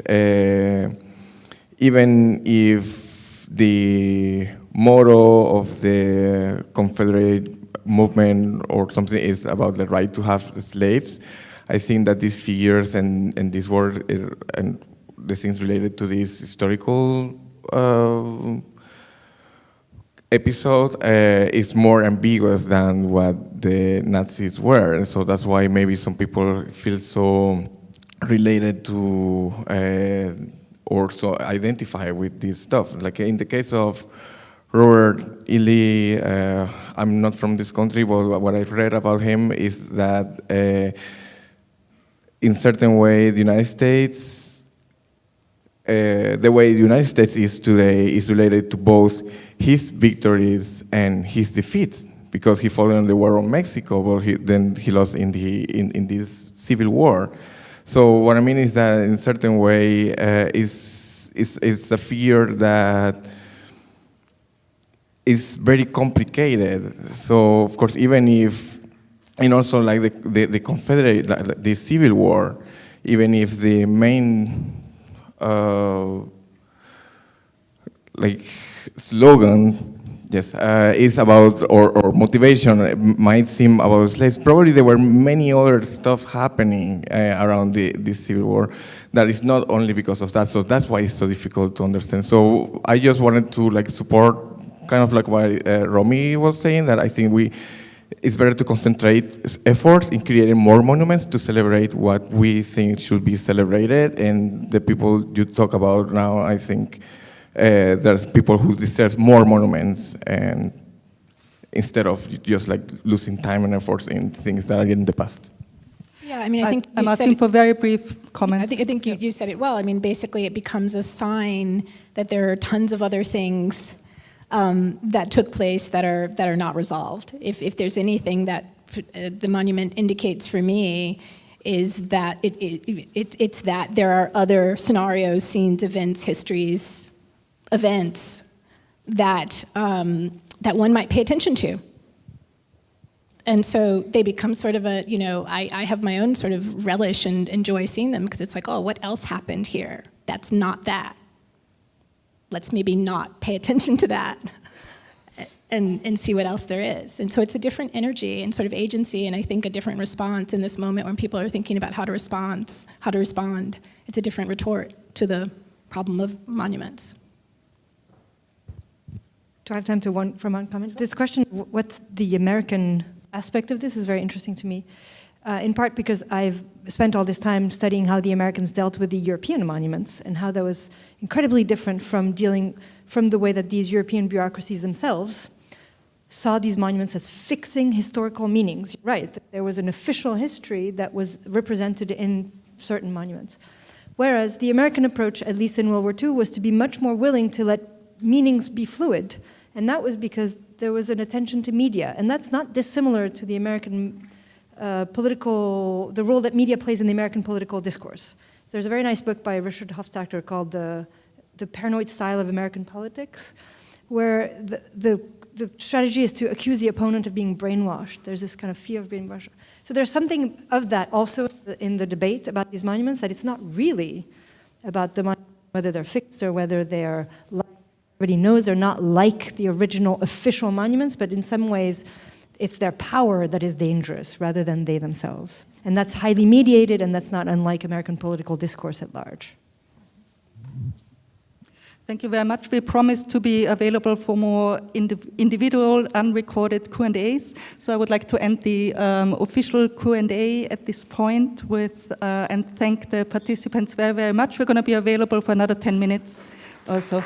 even if the motto of the Confederate movement or something is about the right to have slaves, I think that these figures and this word and the things related to this historical episode is more ambiguous than what the Nazis were. And so that's why maybe some people feel so related to or so identify with this stuff. Like in the case of Robert E. Lee, I'm not from this country, but what I've read about him is that in certain way, the United States, the way the United States is today is related to both his victories and his defeats. because he fought in the war on Mexico, but then he lost in this civil war. So what I mean is that in a certain way, it's a figure that is very complicated. So of course, even if, and also like the Confederate, like the Civil War, even if the main like slogan, yes, is about, or motivation might seem about slaves. Probably there were many other stuff happening around the Civil War that is not only because of that. So that's why it's so difficult to understand. So I just wanted to like support kind of like what Romy was saying, that I think it's better to concentrate efforts in creating more monuments to celebrate what we think should be celebrated. And the people you talk about now, I think, there's people who deserve more monuments, and instead of just like losing time and efforts in things that are in the past. Yeah, I mean, I think I'm asking for very brief comments. I think you said it well. I mean, basically, it becomes a sign that there are tons of other things that took place that are not resolved. If there's anything that the monument indicates for me, is that it's that there are other scenarios, scenes, events, histories, events that that one might pay attention to. And so they become sort of a, I have my own sort of relish and enjoy seeing them, because it's like, oh, what else happened here? That's not that. Let's maybe not pay attention to that and see what else there is. And so it's a different energy and sort of agency, and I think a different response in this moment when people are thinking about how to respond. It's a different retort to the problem of monuments. Do I have time for one comment? This question, what's the American aspect of this, is very interesting to me, in part because I've spent all this time studying how the Americans dealt with the European monuments and how that was incredibly different from the way that these European bureaucracies themselves saw these monuments as fixing historical meanings. Right, there was an official history that was represented in certain monuments. Whereas the American approach, at least in World War II, was to be much more willing to let meanings be fluid. And that was because there was an attention to media. And that's not dissimilar to the American the role that media plays in the American political discourse. There's a very nice book by Richard Hofstadter called The Paranoid Style of American Politics, where the strategy is to accuse the opponent of being brainwashed. There's this kind of fear of being brainwashed. So there's something of that also in the debate about these monuments, that it's not really about the monuments, whether they're fixed or whether they're everybody knows they're not like the original official monuments, but in some ways, it's their power that is dangerous rather than they themselves. And that's highly mediated, and that's not unlike American political discourse at large. Thank you very much. We promise to be available for more individual, unrecorded Q&As. So I would like to end the official Q&A at this point with, and thank the participants very, very much. We're going to be available for another 10 minutes also.